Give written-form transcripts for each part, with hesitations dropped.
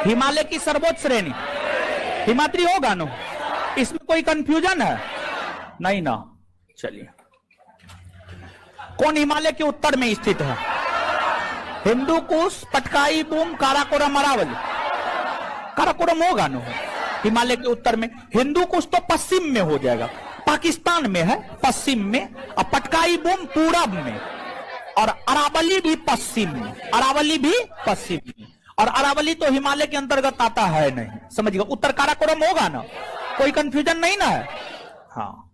हिमालय की सर्वोच्च श्रेणी हिमाद्री होगा ना, इसमें कोई कंफ्यूजन है नहीं ना। चलिए, कौन हिमालय के उत्तर में स्थित है? हिंदू कुश, पटकाई बूम, काराकोरम, अरावली। काराकोरम होगा ना हिमालय के उत्तर में। हिंदू कुश तो पश्चिम में हो जाएगा, पाकिस्तान में है पश्चिम में, और पटकाई बूम पूरब में, और अरावली भी पश्चिम में। अरावली भी पश्चिम में, और अरावली तो हिमालय के अंतर्गत आता है नहीं, समझिएगा। उत्तर काराकोरम होगा ना, कोई कंफ्यूजन नहीं ना है। हाँ,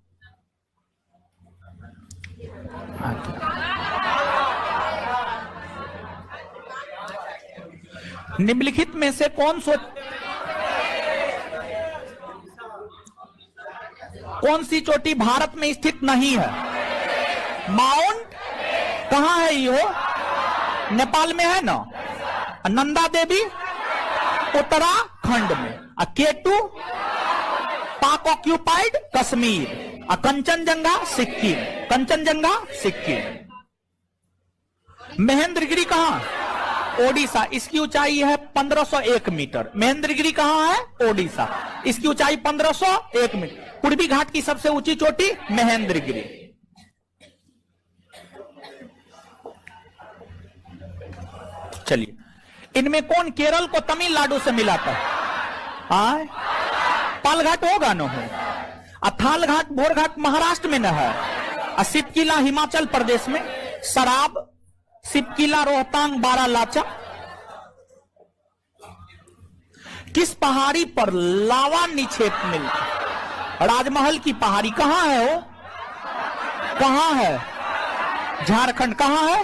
निम्नलिखित में से कौन सी चोटी भारत में स्थित नहीं है? माउंट कहां है ये? नेपाल में है ना। नंदा देवी उत्तराखंड में, केटू पाक ऑक्यूपाइड कश्मीर, कंचनजंगा सिक्किम। कंचनजंगा सिक्किम। महेंद्रगिरी कहां? ओडिशा। इसकी ऊंचाई है 1501 मीटर। महेंद्रगिरी कहां है? ओडिशा। इसकी ऊंचाई 1501 मीटर। पूर्वी घाट की सबसे ऊंची चोटी महेंद्रगिरी। चलिए, इनमें कौन केरल को तमिलनाडु से मिलाता है? पालघाट होगा न हो, अथाल घाट भोरघाट महाराष्ट्र में न है, सिपकिला हिमाचल प्रदेश में, सराब सिपकिला रोहतांग बारालाचा। किस पहाड़ी पर लावा निक्षेप मिलता? राजमहल की पहाड़ी कहां है? वो कहां है? झारखंड। कहां है?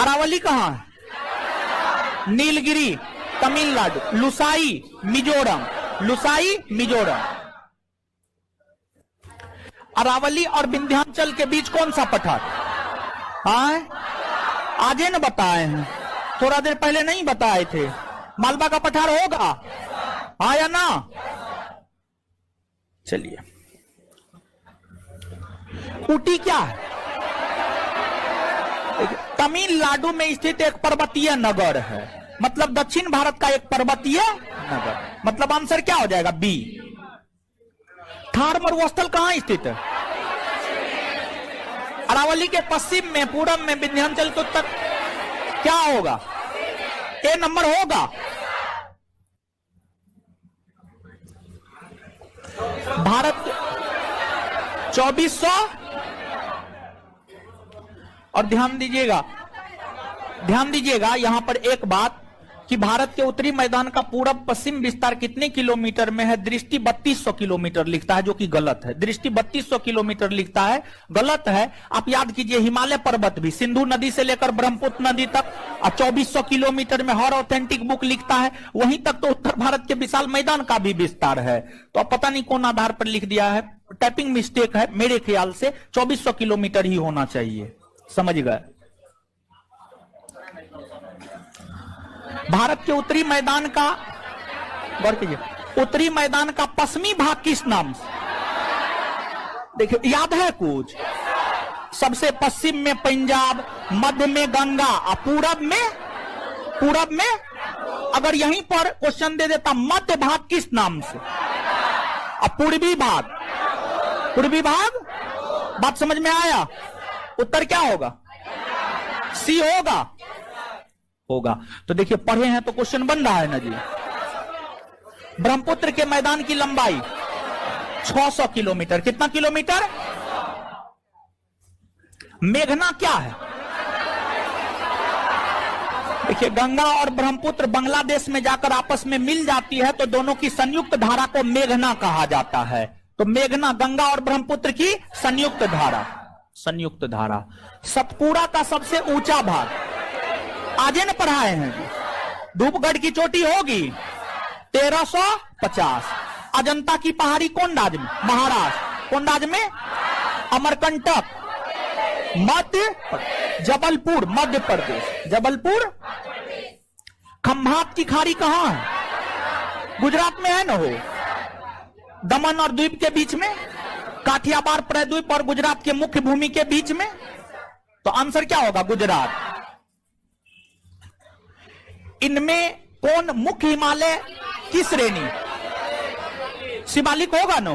अरावली कहां है? नीलगिरी तमिलनाडु। लुसाई मिजोरम। लुसाई मिजोरम। अरावली और विंध्याचल के बीच कौन सा पठार? आजे न बताए हैं, थोड़ा देर पहले नहीं बताए थे। मालवा का पठार होगा, हाँ या ना? चलिए, ऊटी क्या है? तमिलनाडु में स्थित एक पर्वतीय नगर है, मतलब दक्षिण भारत का एक पर्वतीय नगर। मतलब आंसर क्या हो जाएगा? बी। थार मरुस्थल कहां स्थित है? अरावली के पश्चिम में, पूरब में, विंध्याचल के उत्तर। क्या होगा? ए नंबर होगा। भारत 2400। और ध्यान दीजिएगा यहां पर एक बात कि भारत के उत्तरी मैदान का पूरब पश्चिम विस्तार कितने किलोमीटर में है? दृष्टि 3200 किलोमीटर लिखता है, जो कि गलत है। दृष्टि 3200 किलोमीटर लिखता है, गलत है। आप याद कीजिए, हिमालय पर्वत भी सिंधु नदी से लेकर ब्रह्मपुत्र नदी तक 2400 किलोमीटर में हर ऑथेंटिक बुक लिखता है। वहीं तक तो उत्तर भारत के विशाल मैदान का भी विस्तार है। तो अब पता नहीं कौन आधार पर लिख दिया है, टाइपिंग मिस्टेक है। मेरे ख्याल से 2400 किलोमीटर ही होना चाहिए, समझ गए? भारत के उत्तरी मैदान का, गौर कीजिए, उत्तरी मैदान का पश्चिमी भाग किस नाम से? देखिए, याद है कुछ? सबसे पश्चिम में पंजाब, मध्य में गंगा, और पूरब में अगर यहीं पर क्वेश्चन दे देता मध्य भाग किस नाम से, और पूर्वी भाग। बात समझ में आया? उत्तर क्या होगा? सी होगा। तो देखिए, पढ़े हैं तो क्वेश्चन बन रहा है ना जी। ब्रह्मपुत्र के मैदान की लंबाई 600 किलोमीटर। कितना किलोमीटर? मेघना क्या है? देखिए, गंगा और ब्रह्मपुत्र बांग्लादेश में जाकर आपस में मिल जाती है, तो दोनों की संयुक्त धारा को मेघना कहा जाता है। तो मेघना गंगा और ब्रह्मपुत्र की संयुक्त धारा। सतपुड़ा का सबसे ऊंचा भाग आजे न पढ़ाए हैं। धूपगढ़ की चोटी होगी 1350। अजंता की पहाड़ी कौन राज्य में? महाराष्ट्र। कौन राज्य में? अमरकंटक मध्य। जबलपुर मध्य प्रदेश। जबलपुर। खंभात की खाड़ी कहां है? गुजरात में है न हो। दमन और द्वीप के बीच में, काठियावाड़ प्रायद्वीप और गुजरात के मुख्य भूमि के बीच में। तो आंसर क्या होगा? गुजरात। इनमें कौन मुख्य हिमालय की श्रेणी? शिवालिक होगा ना,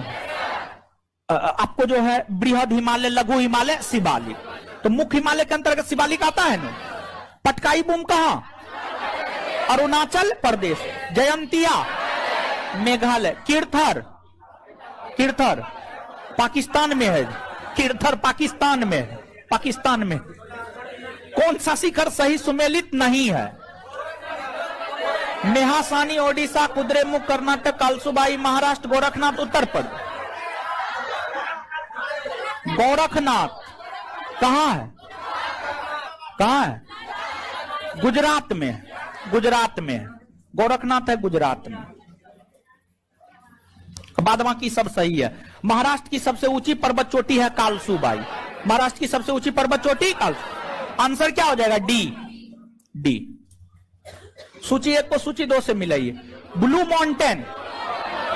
आपको जो है बृहद हिमालय, लघु हिमालय, शिवालिक, तो मुख्य हिमालय के अंतर्गत शिवालिक आता है ना। पटकाई बूम कहां? अरुणाचल प्रदेश। जयंतिया मेघालय। किरथर, किरथर पाकिस्तान में है, किरथर पाकिस्तान में है, पाकिस्तान में। कौन सा शिखर सही सुमेलित नहीं है? मेहासानी ओडिशा, कुद्रेमुख कर्नाटक, कालसुबाई महाराष्ट्र, गोरखनाथ उत्तर प्रदेश। गोरखनाथ कहां है? कहां है? गुजरात में, गुजरात में गोरखनाथ है, गुजरात में। बाद बाकी सब सही है। महाराष्ट्र की सबसे ऊंची पर्वत चोटी है कालसुबाई। महाराष्ट्र की सबसे ऊंची पर्वत चोटी कालसु। आंसर क्या हो जाएगा? D, D. सूची 1 को सूची 2 से मिलाइए। ब्लू माउंटेन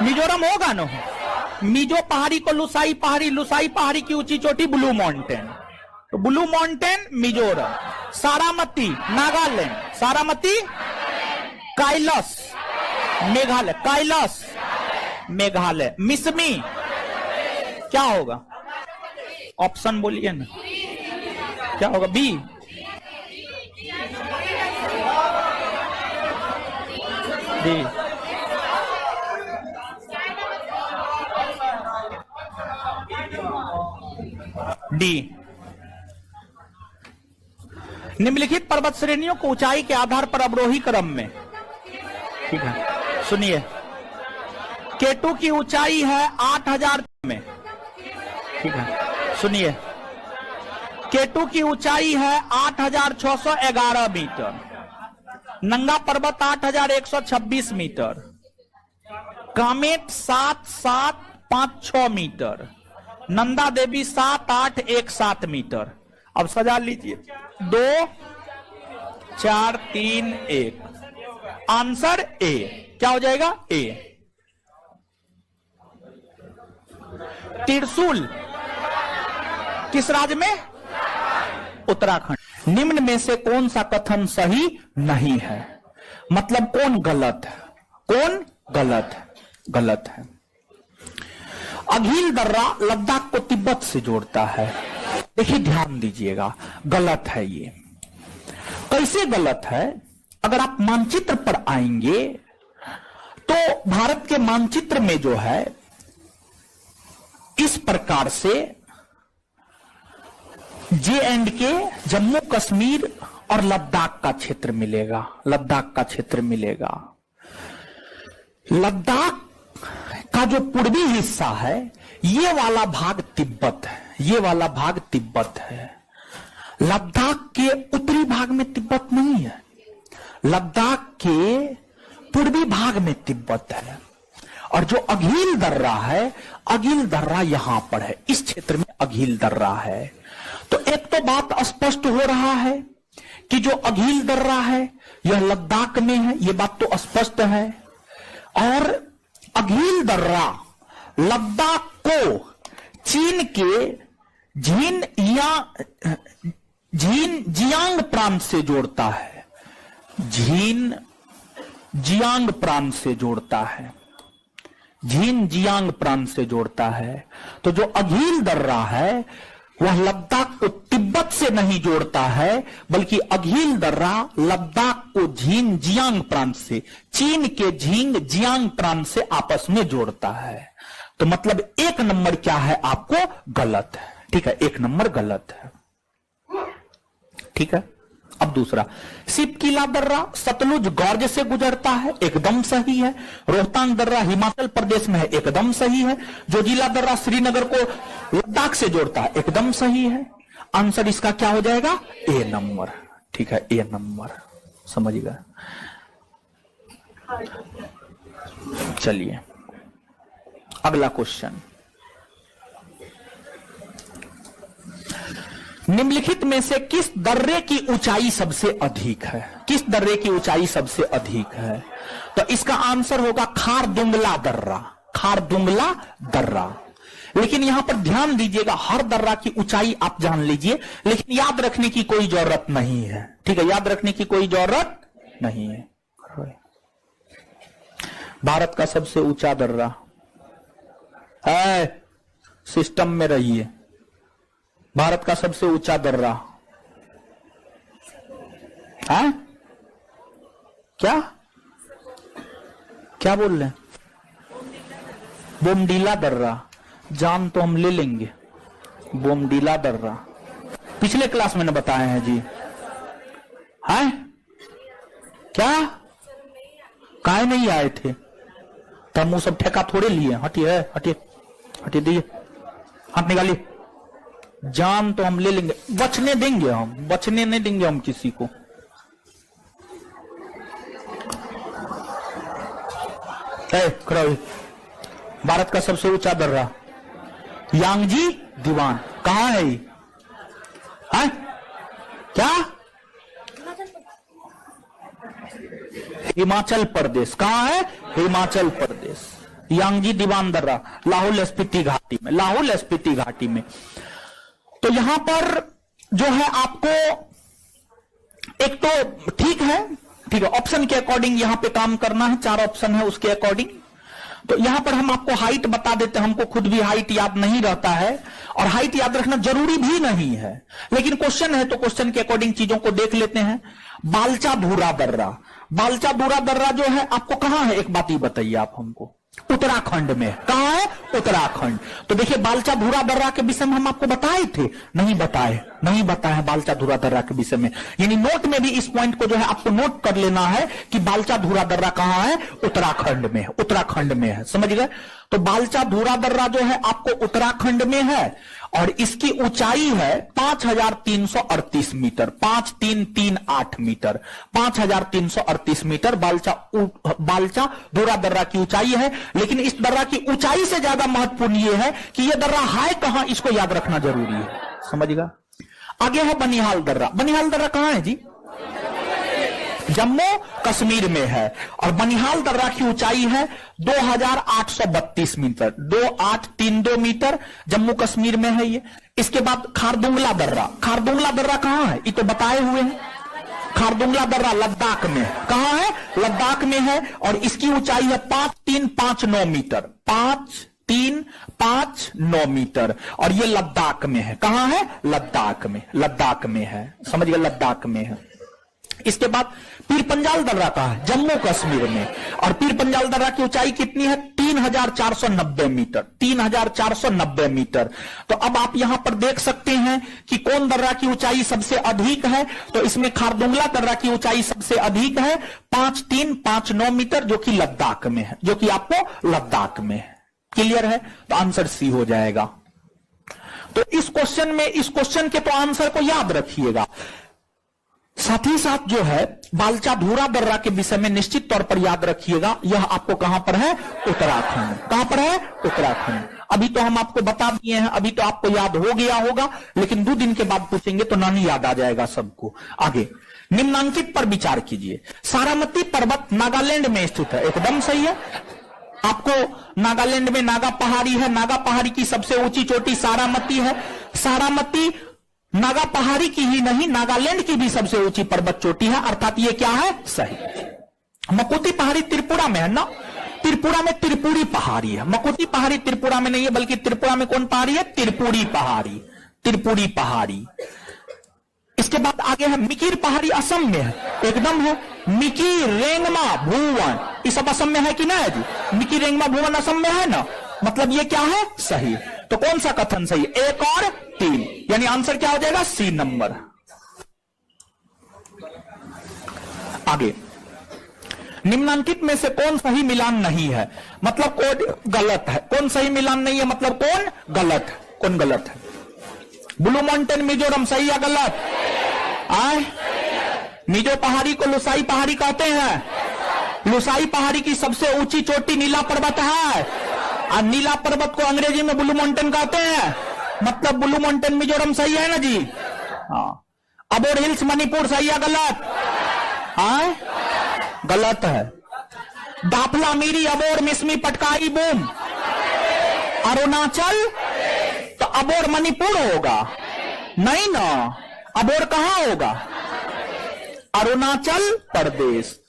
मिजोरम होगा ना? मिजो पहाड़ी को लुसाई पहाड़ी, लुसाई पहाड़ी की ऊंची चोटी ब्लू माउंटेन, तो ब्लू माउंटेन मिजोरम। सारामती नागालैंड, सारामती कैलाश मेघालय, कैलाश मेघालय। मिसमी क्या होगा? ऑप्शन बोलिए ना, क्या होगा? B, D, D. निम्नलिखित पर्वत श्रेणियों को ऊंचाई के आधार पर अवरोही क्रम में, ठीक है सुनिए। केटू की ऊंचाई है 8000 में, ठीक है सुनिए। केटू की ऊंचाई है 8611 मीटर। नंगा पर्वत 8126 metre. Kamet 7756 metre. Nanda Devi 7817 metre. अब सजा लीजिए 2 4 3 1। आंसर ए क्या हो जाएगा? ए। त्रिशूल किस राज्य में? उत्तराखंड। निम्न में से कौन सा कथन सही नहीं है? मतलब कौन गलत है? कौन गलत है? गलत है। अघिल दर्रा लद्दाख को तिब्बत से जोड़ता है। देखिए ध्यान दीजिएगा, गलत है ये। कैसे गलत है? अगर आप मानचित्र पर आएंगे तो भारत के मानचित्र में जो है इस प्रकार से J&K, जम्मू कश्मीर और लद्दाख का क्षेत्र मिलेगा। लद्दाख का क्षेत्र मिलेगा। लद्दाख का जो पूर्वी हिस्सा है ये वाला भाग तिब्बत है, ये वाला भाग तिब्बत है। लद्दाख के उत्तरी भाग में तिब्बत नहीं है, लद्दाख के पूर्वी भाग में तिब्बत है। और जो अघिल दर्रा है, अघिल दर्रा यहां पर है, इस क्षेत्र में अघिल दर्रा है। तो एक तो बात स्पष्ट हो रहा है कि जो अघिल दर्रा है यह लद्दाख में है, यह बात तो स्पष्ट है। और अघिल दर्रा लद्दाख को चीन के जियांग प्रांत से जोड़ता है। जियांग प्रांत से जोड़ता है, जियांग प्रांत से जोड़ता है। तो जो अघिल दर्रा है वह लद्दाख को तिब्बत से नहीं जोड़ता है, बल्कि अघिल दर्रा लद्दाख को जियांग प्रांत से, चीन के जियांग प्रांत से आपस में जोड़ता है। तो मतलब 1 नंबर क्या है आपको? गलत है। ठीक है, 1 नंबर गलत है। ठीक है। अब दूसरा, सिपकीला दर्रा सतलुज गॉर्ज से गुजरता है, एकदम सही है। रोहतांग दर्रा हिमाचल प्रदेश में है, एकदम सही है। जोजिला दर्रा श्रीनगर को लद्दाख से जोड़ता है, एकदम सही है। आंसर इसका क्या हो जाएगा? ए नंबर। ठीक है, ए नंबर। समझिएगा। चलिए अगला क्वेश्चन। निम्नलिखित में से किस दर्रे की ऊंचाई सबसे अधिक है? किस दर्रे की ऊंचाई सबसे अधिक है? तो इसका आंसर होगा खारदुंगला दर्रा। खारदुंगला दर्रा। लेकिन यहां पर ध्यान दीजिएगा, हर दर्रा की ऊंचाई आप जान लीजिए, लेकिन याद रखने की कोई जरूरत नहीं है। ठीक है, याद रखने की कोई जरूरत नहीं है। भारत का सबसे ऊंचा दर्रा है, सिस्टम में रहिए। भारत का सबसे ऊंचा दर्रा है क्या? क्या बोल रहे हैं? बोमडीला दर्रा। जान तो हम ले लेंगे, बोमडीला दर्रा पिछले क्लास में न बताए हैं जी। है क्या? काहे नहीं आए थे? तब वो सब ठेका थोड़े लिए। हटिए हटिए हटिए, दिए हाथ निकालिए। जान तो हम ले लेंगे, बचने देंगे हम, बचने नहीं देंगे हम किसी को। खड़ा हुई। भारत का सबसे ऊंचा दर्रा यांगजी दीवान कहां है? है क्या? हिमाचल प्रदेश। कहां है? हिमाचल प्रदेश। यांगजी दीवान दर्रा लाहौल स्पीति घाटी में, लाहौल स्पीति घाटी में। तो यहां पर जो है आपको एक तो ठीक है ऑप्शन के अकॉर्डिंग यहां पे काम करना है। 4 ऑप्शन है उसके अकॉर्डिंग। तो यहां पर हम आपको हाइट बता देते हैं, हमको खुद भी हाइट याद नहीं रहता है और हाइट याद रखना जरूरी भी नहीं है, लेकिन क्वेश्चन है तो क्वेश्चन के अकॉर्डिंग चीजों को देख लेते हैं। बालचा धूरा दर्रा, बालचा धूरा दर्रा जो है आपको कहां है? एक बात ही बताइए आप हमको। उत्तराखंड में। कहां है? उत्तराखंड। तो देखिए बालचा धूरा दर्रा के विषय में हम आपको बताए थे? नहीं बताए बालचा धूरा दर्रा के विषय में। यानी नोट में भी इस पॉइंट को जो है आपको नोट कर लेना है कि बालचा धूरा दर्रा कहां है? उत्तराखंड में, उत्तराखंड में है। समझ गए? तो बालचा धूरा दर्रा जो है आपको उत्तराखंड में है और इसकी ऊंचाई है 5338 मीटर, 5338 मीटर, 5338 मीटर बालचा धूरा दर्रा की ऊंचाई है। लेकिन इस दर्रा की ऊंचाई से ज्यादा महत्वपूर्ण यह है कि यह दर्रा है कहां, इसको याद रखना जरूरी है। समझिएगा? आगे है बनिहाल दर्रा। बनिहाल दर्रा कहां है जी? जम्मू कश्मीर में है और बनिहाल दर्रा की ऊंचाई है 2832 मीटर, 2832 मीटर जम्मू कश्मीर में है ये। इसके बाद खारदुंगला दर्रा। खारदुंगला दर्रा कहां है? ये तो बताए हुए हैं। खारदुंगला दर्रा लद्दाख में। कहां है? लद्दाख में है और इसकी ऊंचाई है 5359 मीटर, 5359 मीटर और ये लद्दाख में है। कहां है? लद्दाख में, लद्दाख में है। समझिए? लद्दाख में है। इसके बाद पीर पंजाल दर्रा कहां है? जम्मू कश्मीर में और पीर पंजाल दर्रा की ऊंचाई कितनी है? 3490 मीटर, 3490 मीटर। तो अब आप यहां पर देख सकते हैं कि कौन दर्रा की ऊंचाई सबसे अधिक है। तो इसमें खारदुंगला दर्रा की ऊंचाई सबसे अधिक है 5359 मीटर, जो कि लद्दाख में है, जो कि आपको लद्दाख में है। क्लियर है? तो आंसर सी हो जाएगा। तो इस क्वेश्चन के तो आंसर को याद रखिएगा। साथ ही साथ जो है बालचा धूरा दर्रा के विषय में निश्चित तौर पर याद रखिएगा, यह आपको कहां पर है? उत्तराखंड। कहां पर है? उत्तराखंड। अभी तो हम आपको बता दिए हैं, अभी तो आपको याद हो गया होगा, लेकिन 2 दिन के बाद पूछेंगे तो नहीं याद आ जाएगा सबको। आगे निम्नांकित पर विचार कीजिए। सारामती पर्वत नागालैंड में स्थित है। एकदम सही है। आपको नागालैंड में नागा पहाड़ी है, नागा पहाड़ी की सबसे ऊंची चोटी सारामती है। सारामती नागा पहाड़ी की ही नहीं, नागालैंड की भी सबसे ऊंची पर्वत चोटी है, अर्थात ये क्या है? सही। मकुती पहाड़ी त्रिपुरा में है ना? त्रिपुरा में त्रिपुरी पहाड़ी है। मकुती पहाड़ी त्रिपुरा में नहीं है, बल्कि त्रिपुरा में कौन पहाड़ी है? त्रिपुरी पहाड़ी, त्रिपुरी पहाड़ी। इसके बाद आगे है मिकिर पहाड़ी, असम में है। एकदम है। मिकी रेंगमा भुवन, ये सब असम में है कि ना है जी? मिकी रेंगमा भुवन असम में है ना? मतलब ये क्या है? सही। तो कौन सा कथन सही? 1 और 3, यानी आंसर क्या हो जाएगा? C number. आगे निम्नांकित में से कौन सही मिलान नहीं है? मतलब कौन गलत है? कौन सही मिलान नहीं है मतलब कौन गलत है? कौन गलत है? ब्लू माउंटेन मिजोरम सही या गलत? आए मिजो पहाड़ी को लुसाई पहाड़ी कहते हैं। लुसाई पहाड़ी की सबसे ऊंची चोटी नीला पर्वत है और नीला पर्वत को अंग्रेजी में ब्लू माउंटेन कहते हैं। मतलब ब्लू माउंटेन मिजोरम सही है ना जी? हाँ। अबोर हिल्स मणिपुर सही या गलत? हाँ गलत है। दाफला मीरी अबोर मिसमी पटकाई बूम अरुणाचल, तो अबोर मणिपुर होगा नहीं ना? अबोर कहां होगा? अरुणाचल प्रदेश।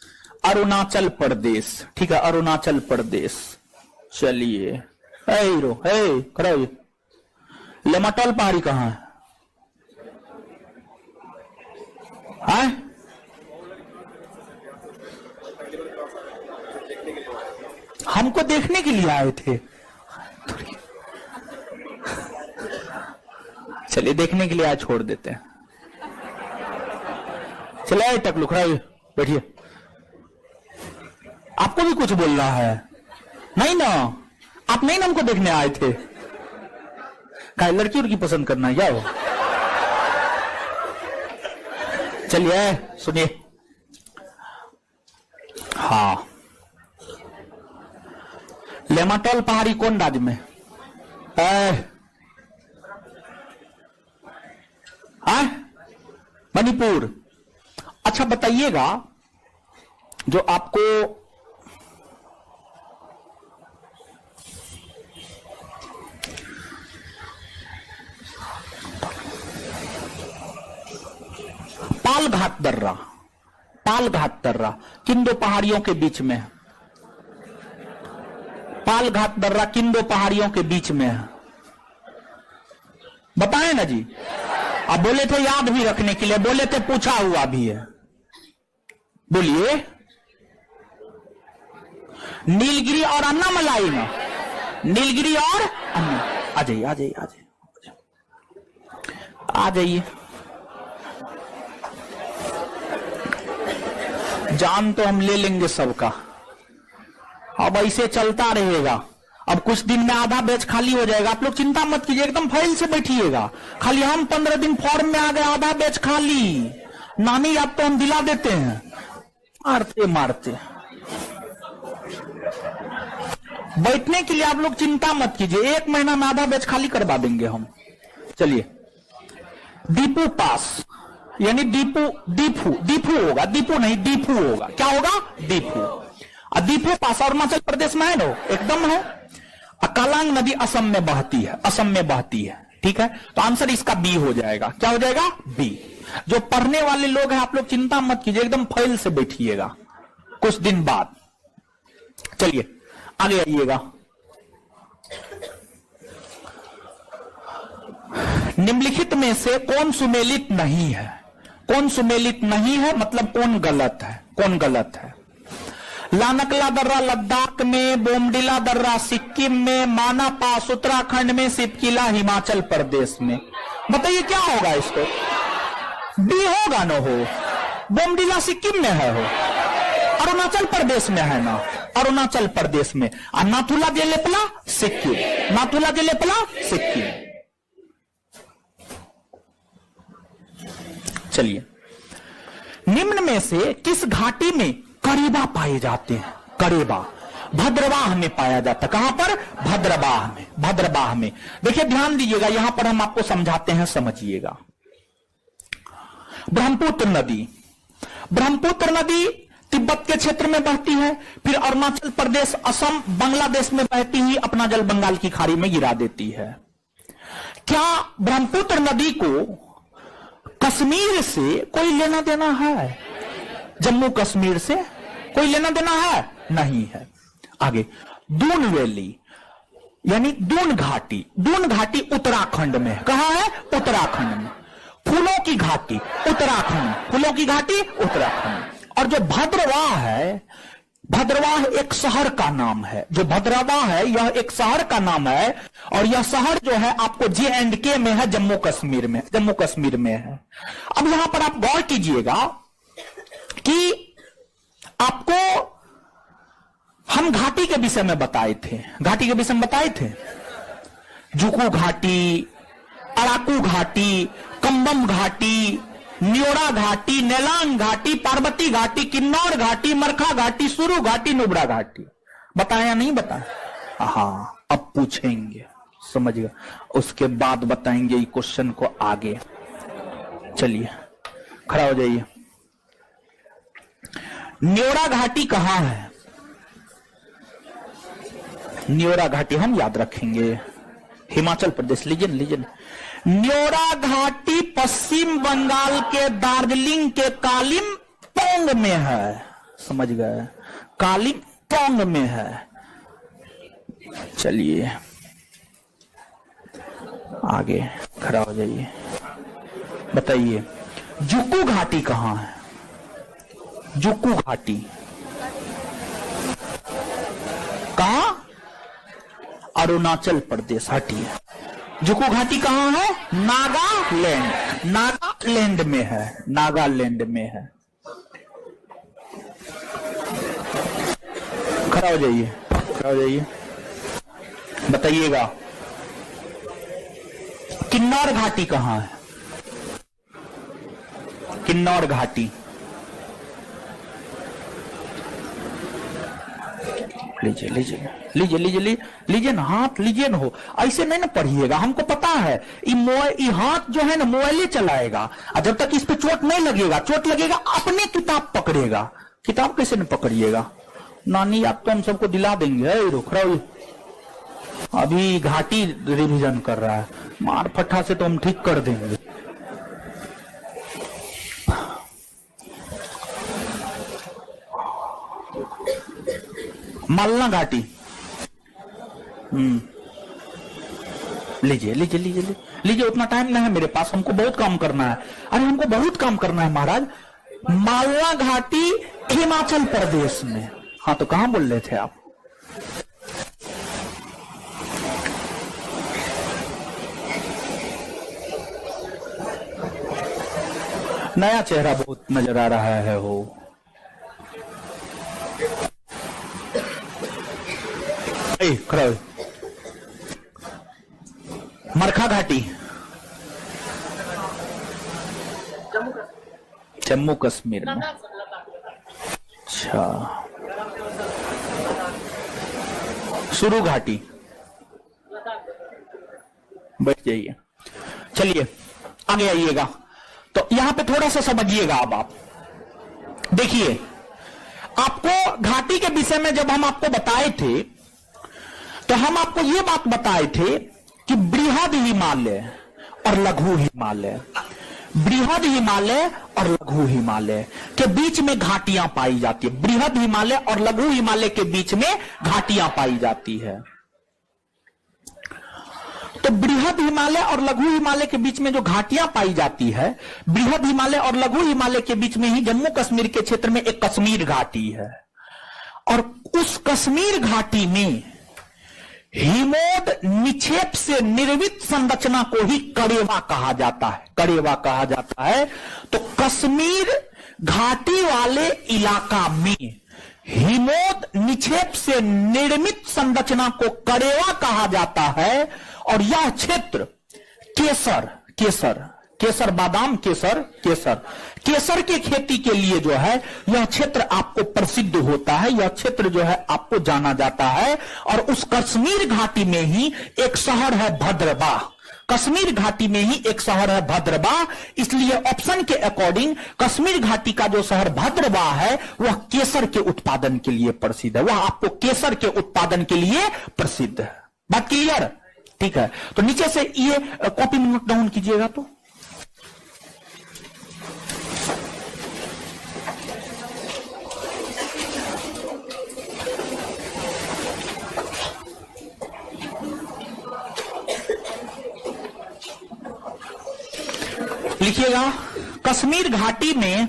अरुणाचल प्रदेश, ठीक है, अरुणाचल प्रदेश। चलिए, हीरो है खड़ा हो। लेमाटोल पहाड़ी कहां है? हमको देखने के लिए आए थे। चलिए, देखने के लिए आज छोड़ देते हैं। चलिए टकलू खड़ा होइए, बैठिए। आपको भी कुछ बोलना है? नहीं ना, आप नहीं ना हमको देखने आए थे। क्या लड़की उड़की पसंद करना है क्या हो? चलिए सुनिए। हाँ, लेमाटोल पहाड़ी कौन राज्य में है? मणिपुर। अच्छा बताइएगा, जो आपको पालघाट दर्रा, पालघाट दर्रा किन दो पहाड़ियों के बीच में है? पालघाट दर्रा किन दो पहाड़ियों के बीच में है? बताएं ना जी। अब बोले थे याद भी रखने के लिए, बोले थे पूछा हुआ भी है। बोलिए। नीलगिरी और अन्नामलाई में, नीलगिरी और अन्ना। आ जाइए आ जाइए आ जाइए आ जाइए। जान तो हम ले लेंगे सबका, अब ऐसे चलता रहेगा। अब कुछ दिन में आधा बैच खाली हो जाएगा, आप लोग चिंता मत कीजिए, एकदम फाइल से बैठिएगा। खाली हम 15 दिन फॉर्म में आ गए, आधा बैच खाली। नानी याद तो हम दिला देते हैं, मारते मारते। बैठने के लिए आप लोग चिंता मत कीजिए, 1 महीना में आधा बैच खाली करवा देंगे हम। चलिए, दीपू पास, यानी दीपू दीपू दीपू होगा, दीपू नहीं दीपू होगा। क्या होगा? दीपू। दीपू पास अरुणाचल प्रदेश में है ना, एकदम है। कालांग नदी असम में बहती है, असम में बहती है, ठीक है। तो आंसर इसका बी हो जाएगा। क्या हो जाएगा? बी। जो पढ़ने वाले लोग हैं आप लोग चिंता मत कीजिए, एकदम फाइल से बैठिएगा कुछ दिन बाद। चलिए आगे आइएगा। निम्नलिखित में से कौन सुमेलित नहीं है? कौन सुमेलित नहीं है मतलब कौन गलत है? कौन गलत है? लानकला दर्रा लद्दाख में, बोमडिला दर्रा सिक्किम में, माना पास उत्तराखंड में, सिपकिला हिमाचल प्रदेश में। बताइए क्या होगा इसको? बी होगा ना हो? बोमडिला सिक्किम में है हो, अरुणाचल प्रदेश में है ना, अरुणाचल प्रदेश में। और नाथुला जेलेपला सिक्किम, नाथुला जेलेपला सिक्किम। चलिए, निम्न में से किस घाटी में करेबा पाए जाते हैं? करेबा भद्रवाह में पाया जाता है। कहां पर? भद्रवाह में, भद्रवाह में। देखिए ध्यान दीजिएगा, यहां पर हम आपको समझाते हैं, समझिएगा। ब्रह्मपुत्र नदी, ब्रह्मपुत्र नदी तिब्बत के क्षेत्र में बहती है, फिर अरुणाचल प्रदेश, असम, बांग्लादेश में बहती हुई अपना जल बंगाल की खाड़ी में गिरा देती है। क्या ब्रह्मपुत्र नदी को कश्मीर से कोई लेना देना है? जम्मू कश्मीर से कोई लेना देना है? नहीं है। आगे, दून वैली यानी दून घाटी, दून घाटी उत्तराखंड में। कहां है? उत्तराखंड में। फूलों की घाटी उत्तराखंड, फूलों की घाटी उत्तराखंड। और जो भद्रवाह है, भद्रवाह एक शहर का नाम है। जो भद्रवाह है यह एक शहर का नाम है, और यह शहर जो है आपको J&K में है, जम्मू कश्मीर में, जम्मू कश्मीर में है। अब यहां पर आप गौर कीजिएगा कि आपको हम घाटी के विषय में बताए थे, घाटी के विषय में बताए थे। जुकू घाटी, अराकू घाटी, कंबम घाटी, न्योरा घाटी, नेलांग घाटी, पार्वती घाटी, किन्नौर घाटी, मरखा घाटी, सुरु घाटी, नुब्रा घाटी। बताया नहीं बताया? हाँ, अब पूछेंगे, समझिएगा, उसके बाद बताएंगे क्वेश्चन को आगे। चलिए खड़ा हो जाइए। न्योरा घाटी कहां है? न्योरा घाटी हम याद रखेंगे, हिमाचल प्रदेश। लीजिए लीजिए, न्योरा घाटी पश्चिम बंगाल के दार्जिलिंग के कालिम्पोंग में है। समझ गए, कालिंपोंग में है। चलिए आगे खड़ा हो जाइए, बताइए जुक्कू घाटी कहां है? जुक्कू घाटी कहां? अरुणाचल प्रदेश। हटिए, जुक्कू घाटी कहां है? नागालैंड। नागालैंड में है, नागालैंड में है। खड़ा हो जाइए, खड़ा हो जाइए, बताइएगा किन्नौर घाटी कहां है? किन्नौर घाटी, लीजिए लीजिए लीजिए लीजिए लीजिए ना, हाथ लीजिए ना, हो ऐसे नहीं ना पढ़िएगा, हमको पता है ये हाथ जो है ना मोबाइल चलाएगा, और जब तक इस पे चोट नहीं लगेगा, चोट लगेगा अपने किताब पकड़ेगा। किताब कैसे नहीं पकड़िएगा? नानी आप तो हम सबको दिला देंगे। रुक रहा हूं, अभी घाटी रिवीजन कर रहा है, मार फट्टा से तो हम ठीक कर देंगे। मालना घाटी, लीजिए लीजिए लीजिए लीजिए, उतना टाइम नहीं है मेरे पास, हमको बहुत काम करना है। अरे हमको बहुत काम करना है महाराज। मालना घाटी हिमाचल प्रदेश में। हाँ तो कहां बोल रहे थे आप? नया चेहरा बहुत नजर आ रहा है हो। खड़ा हो। मरखा घाटी जम्मू कश्मीर में। अच्छा, सुरू घाटी, बैठ जाइए। चलिए आगे आइएगा, तो यहां पे थोड़ा सा समझिएगा। अब आप देखिए, आपको घाटी के विषय में जब हम आपको बताए थे, तो हम आपको यह बात बताए थे कि बृहद हिमालय और लघु हिमालय, बृहद हिमालय और लघु हिमालय के बीच में घाटियां पाई जाती है। बृहद हिमालय और लघु हिमालय के बीच में घाटियां पाई जाती है। तो बृहद हिमालय और लघु हिमालय के बीच में जो घाटियां पाई जाती है, बृहद हिमालय और लघु हिमालय के बीच में ही जम्मू कश्मीर के क्षेत्र में एक कश्मीर घाटी है। और उस कश्मीर घाटी में हिमोद निक्षेप से निर्मित संरचना को ही करेवा कहा जाता है। करेवा कहा जाता है। तो कश्मीर घाटी वाले इलाका में हिमोद निक्षेप से निर्मित संरचना को करेवा कहा जाता है। और यह क्षेत्र केसर, केसर, केसर बादाम, केसर, केसर, केसर की खेती के लिए जो है यह क्षेत्र आपको प्रसिद्ध होता है। यह क्षेत्र जो है आपको जाना जाता है। और उस कश्मीर घाटी में ही एक शहर है भद्रवाह। कश्मीर घाटी में ही एक शहर है भद्रवाह। इसलिए ऑप्शन के अकॉर्डिंग कश्मीर घाटी का जो शहर भद्रवाह है वह केसर के उत्पादन के लिए प्रसिद्ध है। वह आपको केसर के उत्पादन के लिए प्रसिद्ध है। बात क्लियर? ठीक है, तो नीचे से ये कॉपी में नोट डाउन कीजिएगा। तो लिखिएगा, कश्मीर घाटी में,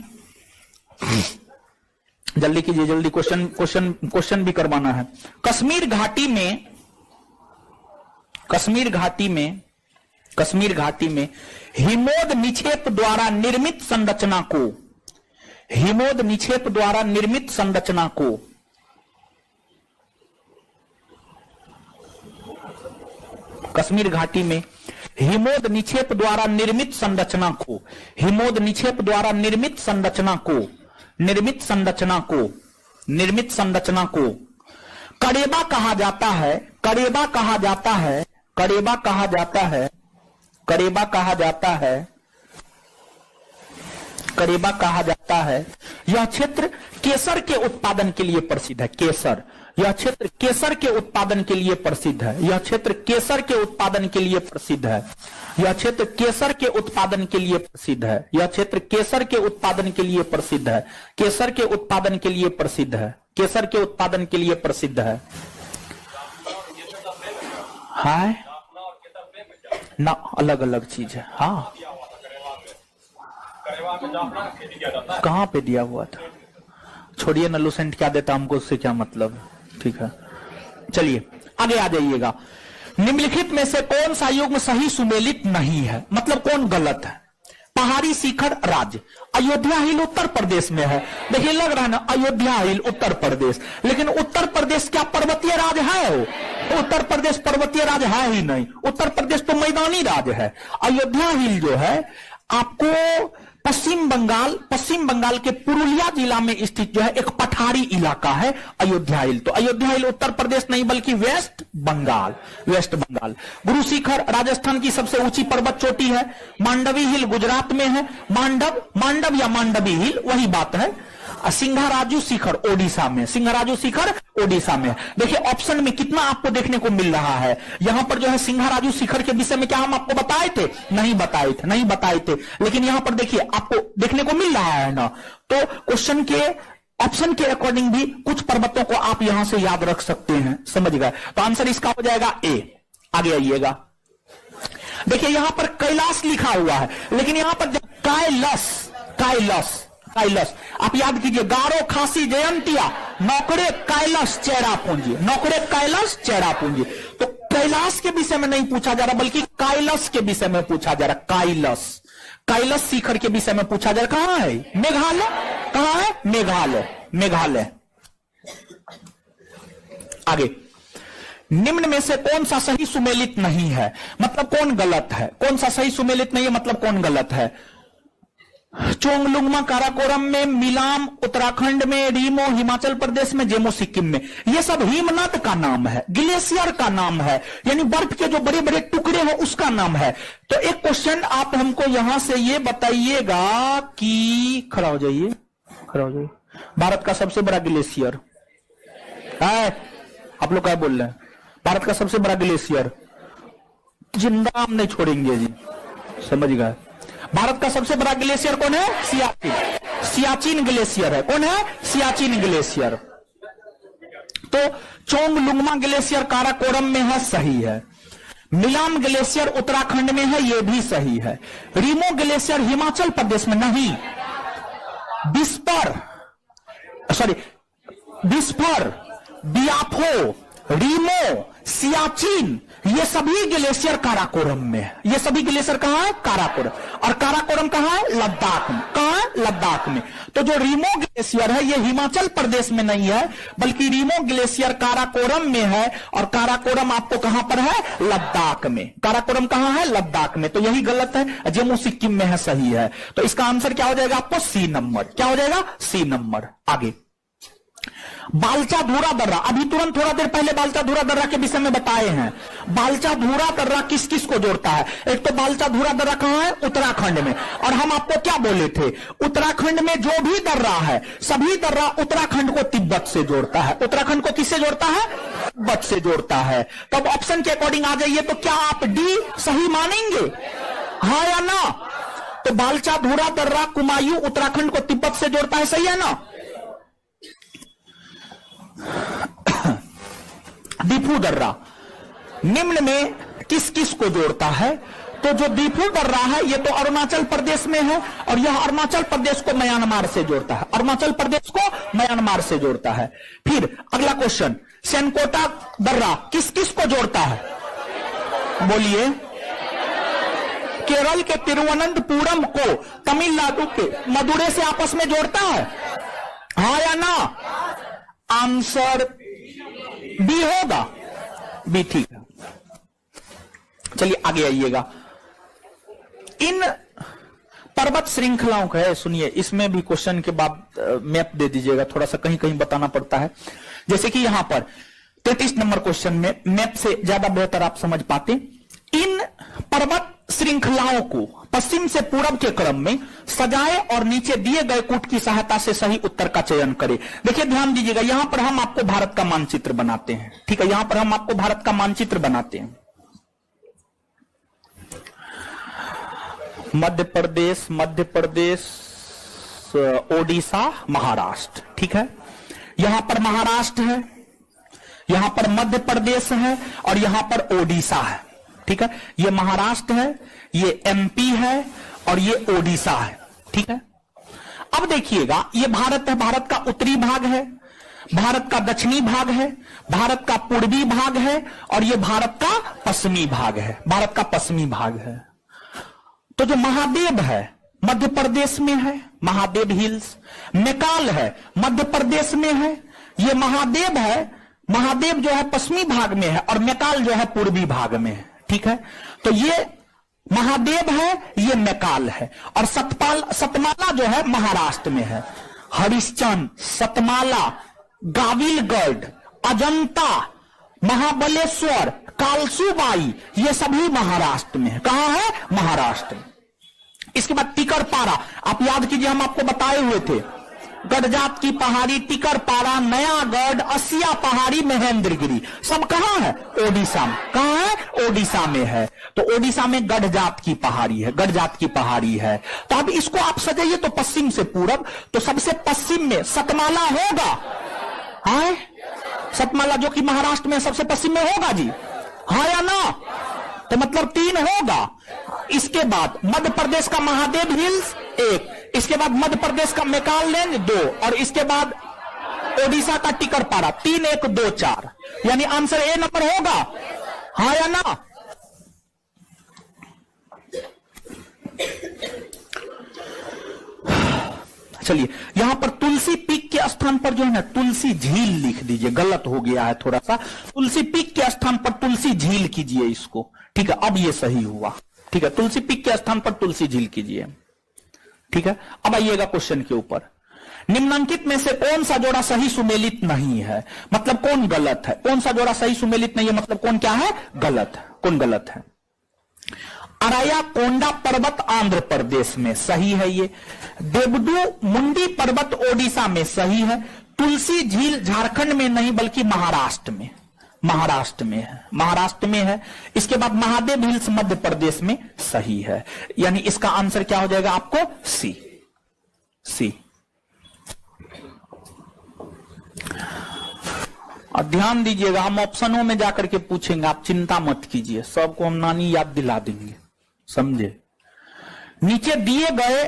जल्दी कीजिए, जल्दी, क्वेश्चन भी करवाना है। कश्मीर घाटी में हिमोद निक्षेप द्वारा निर्मित संरचना को, हिमोद निक्षेप द्वारा निर्मित संरचना को कश्मीर घाटी में हिमोद निक्षेप द्वारा निर्मित संरचना को, हिमोद निक्षेप द्वारा निर्मित संरचना को, निर्मित संरचना को, निर्मित संरचना को करेबा कहा जाता है। करेबा कहा जाता है। करेबा कहा जाता है। करेबा कहा जाता है। करेबा कहा जाता है। यह क्षेत्र केसर के उत्पादन के लिए प्रसिद्ध है। केसर, यह क्षेत्र केसर के उत्पादन के लिए प्रसिद्ध है। यह क्षेत्र केसर के उत्पादन के लिए प्रसिद्ध है। यह क्षेत्र केसर के उत्पादन के लिए प्रसिद्ध है। यह क्षेत्र केसर के उत्पादन के लिए प्रसिद्ध है। केसर के उत्पादन के लिए प्रसिद्ध है। केसर के उत्पादन के लिए प्रसिद्ध है। हाय ना, अलग अलग चीज है। हाँ, कहां पे दिया हुआ था? छोड़िए ना, लूसेंट क्या देता हमको, उससे क्या मतलब। ठीक है, चलिए आगे आ जाइएगा। निम्नलिखित में से कौन सा युग्म सही सुमेलित नहीं है, मतलब कौन गलत है? पहाड़ी शिखर राज्य, अयोध्या हिल उत्तर प्रदेश में है। देखिए लग रहा है ना, अयोध्या हिल उत्तर प्रदेश, लेकिन उत्तर प्रदेश क्या पर्वतीय राज्य है? वो उत्तर प्रदेश पर्वतीय राज्य है ही नहीं। उत्तर प्रदेश तो मैदानी राज्य है। अयोध्या हिल जो है आपको पश्चिम बंगाल के पुरुलिया जिला में स्थित जो है एक पठारी इलाका है अयोध्या हिल। तो अयोध्या हिल उत्तर प्रदेश नहीं बल्कि वेस्ट बंगाल। गुरु शिखर राजस्थान की सबसे ऊंची पर्वत चोटी है। मांडवी हिल गुजरात में है। मांडव या मांडवी हिल वही बात है। सिंघाराजू शिखर ओडिशा में, सिंघाराजू शिखर ओडिशा में। देखिए ऑप्शन में कितना आपको देखने को मिल रहा है। यहां पर जो है सिंघाराजू शिखर के विषय में क्या हम आपको बताए थे? नहीं बताए थे। लेकिन यहां पर देखिए आपको देखने को मिल रहा है ना। तो क्वेश्चन के ऑप्शन के अकॉर्डिंग भी कुछ पर्वतों को आप यहां से याद रख सकते हैं, समझ गए? तो आंसर इसका हो जाएगा ए। आगे आइएगा, देखिए यहां पर कैलाश लिखा हुआ है, लेकिन यहां पर कैलाश आप याद कीजिए। गारो, खासी, जयंतिया, नौकरे, कैलाश, चेरापूंजी। नौकरे, कैलाश, चेरापूंजी। तो कैलाश के विषय में नहीं पूछा जा रहा बल्कि कैलाश के विषय में पूछा जा रहा। कैलाश शिखर के विषय में पूछा जा रहा। कहां है? मेघालय। कहां है? मेघालय। आगे, निम्न में से कौन सा सही सुमेलित नहीं है, मतलब कौन गलत है? कौन सा सही सुमेलित नहीं है मतलब कौन गलत है? चोंगलुंगमा काराकोरम में, मिलाम उत्तराखंड में, रीमो हिमाचल प्रदेश में, जेमो सिक्किम में। ये सब हिमनद का नाम है, ग्लेशियर का नाम है, यानी बर्फ के जो बड़े बड़े टुकड़े हो उसका नाम है। तो एक क्वेश्चन आप हमको यहां से ये बताइएगा कि खड़ा हो जाइए, भारत का सबसे बड़ा ग्लेशियर है? आप लोग क्या बोल रहे हैं? भारत का सबसे बड़ा ग्लेशियर जिंदा हम नहीं छोड़ेंगे जी, समझ गए? भारत का सबसे बड़ा ग्लेशियर कौन है? सियाचिन ग्लेशियर है। कौन है? सियाचिन ग्लेशियर। तो चोंगलुंगमा ग्लेशियर काराकोरम में है, सही है। मिलाम ग्लेशियर उत्तराखंड में है, यह भी सही है। रीमो ग्लेशियर हिमाचल प्रदेश में नहीं। बिस्फर, बियाफो, रीमो, सियाचिन, ये सभी ग्लेशियर काराकोरम में है। ये सभी ग्लेशियर कहां है? काराकोरम। और काराकोरम कहां है? लद्दाख में। कहां है? लद्दाख में। तो जो रीमो ग्लेशियर है ये हिमाचल प्रदेश में नहीं है बल्कि रीमो ग्लेशियर काराकोरम में है। और काराकोरम आपको कहां पर है? लद्दाख में। काराकोरम कहां है? लद्दाख में। तो यही गलत है, जम्मू सिक्किम में है, सही है। तो इसका आंसर क्या हो जाएगा आपको? C number. क्या हो जाएगा? C number. आगे, बालचा धूरा दर्रा, अभी तुरंत थोड़ा देर पहले बालचा धूरा दर्रा के विषय में बताए हैं। बालचा धूरा दर्रा किस किस को जोड़ता है? एक तो बालचा धूरा दर्रा कहां है? उत्तराखंड में। और हम आपको क्या बोले थे? उत्तराखंड में जो भी दर्रा है सभी दर्रा उत्तराखंड को तिब्बत से जोड़ता है। उत्तराखंड को किससे जोड़ता है? तिब्बत से जोड़ता है। तब ऑप्शन के अकॉर्डिंग आ जाइए, तो क्या आप डी सही मानेंगे, हाँ या ना? तो बालचा धूरा दर्रा कुमायूं उत्तराखंड को तिब्बत से जोड़ता है, सही है ना? दीफू दर्रा निम्न में किस किस को जोड़ता है? तो जो दीफू दर्रा है ये तो अरुणाचल प्रदेश में है और यह अरुणाचल प्रदेश को म्यांमार से जोड़ता है। अरुणाचल प्रदेश को म्यांमार से जोड़ता है। फिर अगला क्वेश्चन, सेनकोटा दर्रा किस किस को जोड़ता है? बोलिए। केरल के तिरुवनंतपुरम को तमिलनाडु के मदुरै से आपस में जोड़ता है, हाँ या ना? आंसर बी होगा, बी ठीक है। चलिए आगे आइएगा। इन पर्वत श्रृंखलाओं का है, सुनिए, इसमें भी क्वेश्चन के बाद मैप दे दीजिएगा, थोड़ा सा कहीं कहीं बताना पड़ता है। जैसे कि यहां पर 33 नंबर क्वेश्चन में मैप से ज्यादा बेहतर आप समझ पाते। इन पर्वत श्रृंखलाओं को पश्चिम से पूरब के क्रम में सजाए और नीचे दिए गए कूट की सहायता से सही उत्तर का चयन करें। देखिए ध्यान दीजिएगा, यहां पर हम आपको भारत का मानचित्र बनाते हैं। ठीक है, यहां पर हम आपको भारत का मानचित्र बनाते हैं। मध्य प्रदेश, ओडिशा, महाराष्ट्र। ठीक है, यहां पर महाराष्ट्र है, यहां पर मध्य प्रदेश है और यहां पर ओडिशा है। ठीक है, ये महाराष्ट्र है, ये एमपी है और ये ओडिशा है। ठीक है, अब देखिएगा, ये भारत है, भारत का उत्तरी भाग है, भारत का दक्षिणी भाग है, भारत का पूर्वी भाग है और ये भारत का पश्चिमी भाग है, भारत का पश्चिमी भाग है। तो जो महादेव है मध्य प्रदेश में है, महादेव हिल्स। मैकाल है मध्य प्रदेश में है, ये महादेव है, महादेव जो है पश्चिमी भाग में है और मैकाल जो है पूर्वी भाग में है। ठीक है, तो ये महादेव है, ये मैकाल है और सतमाला जो है महाराष्ट्र में है। हरिश्चंद्र, सतमाला, गाविलगढ़, अजंता, महाबलेश्वर, कालसूबाई, ये सभी महाराष्ट्र में है। कहां है? महाराष्ट्र में। इसके बाद टिकरपारा, आप याद कीजिए, हम आपको बताए हुए थे, गडजात की पहाड़ी, टिकरपारा, नयागढ़, असिया पहाड़ी, महेंद्रगिरी, सब कहां है? ओडिशा में। कहां है? ओडिशा में है। तो ओडिशा में गडजात की पहाड़ी है, गडजात की पहाड़ी है। तो अब इसको आप सजाइए तो पश्चिम से पूरब, तो सबसे पश्चिम में सतमाला होगा। हाँ, सतमाला जो कि महाराष्ट्र में सबसे पश्चिम में होगा जी, हाँ या ना? तो मतलब 3 होगा। इसके बाद मध्य प्रदेश का महादेव हिल्स 1, इसके बाद मध्य प्रदेश का मैकाल रेंज 2 और इसके बाद ओडिशा का टिकरपारा 3, 1, 2, 4, यानी आंसर ए नंबर होगा। हाँ या ना? चलिए, यहां पर तुलसी पीक के स्थान पर जो है ना तुलसी झील लिख दीजिए, गलत हो गया है थोड़ा सा। तुलसी पीक के स्थान पर तुलसी झील कीजिए इसको। ठीक है, अब ये सही हुआ। ठीक है, तुलसी पीक के स्थान पर तुलसी झील कीजिए। ठीक है, अब आइएगा क्वेश्चन के ऊपर। निम्नलिखित में से कौन सा जोड़ा सही सुमेलित नहीं है? मतलब कौन गलत है? कौन सा जोड़ा सही सुमेलित नहीं है मतलब कौन क्या है? गलत है। कौन गलत है? अरायाकोंडा पर्वत आंध्र प्रदेश में, सही है ये। देवदू मुंडी पर्वत ओडिशा में, सही है। तुलसी झील झारखंड में नहीं बल्कि महाराष्ट्र में, महाराष्ट्र में है, महाराष्ट्र में है। इसके बाद महादेव हिल्स मध्य प्रदेश में, सही है। यानी इसका आंसर क्या हो जाएगा आपको? सी, सी। और ध्यान दीजिएगा, हम ऑप्शनों में जाकर के पूछेंगे, आप चिंता मत कीजिए, सबको हम नानी याद दिला देंगे, समझे? नीचे दिए गए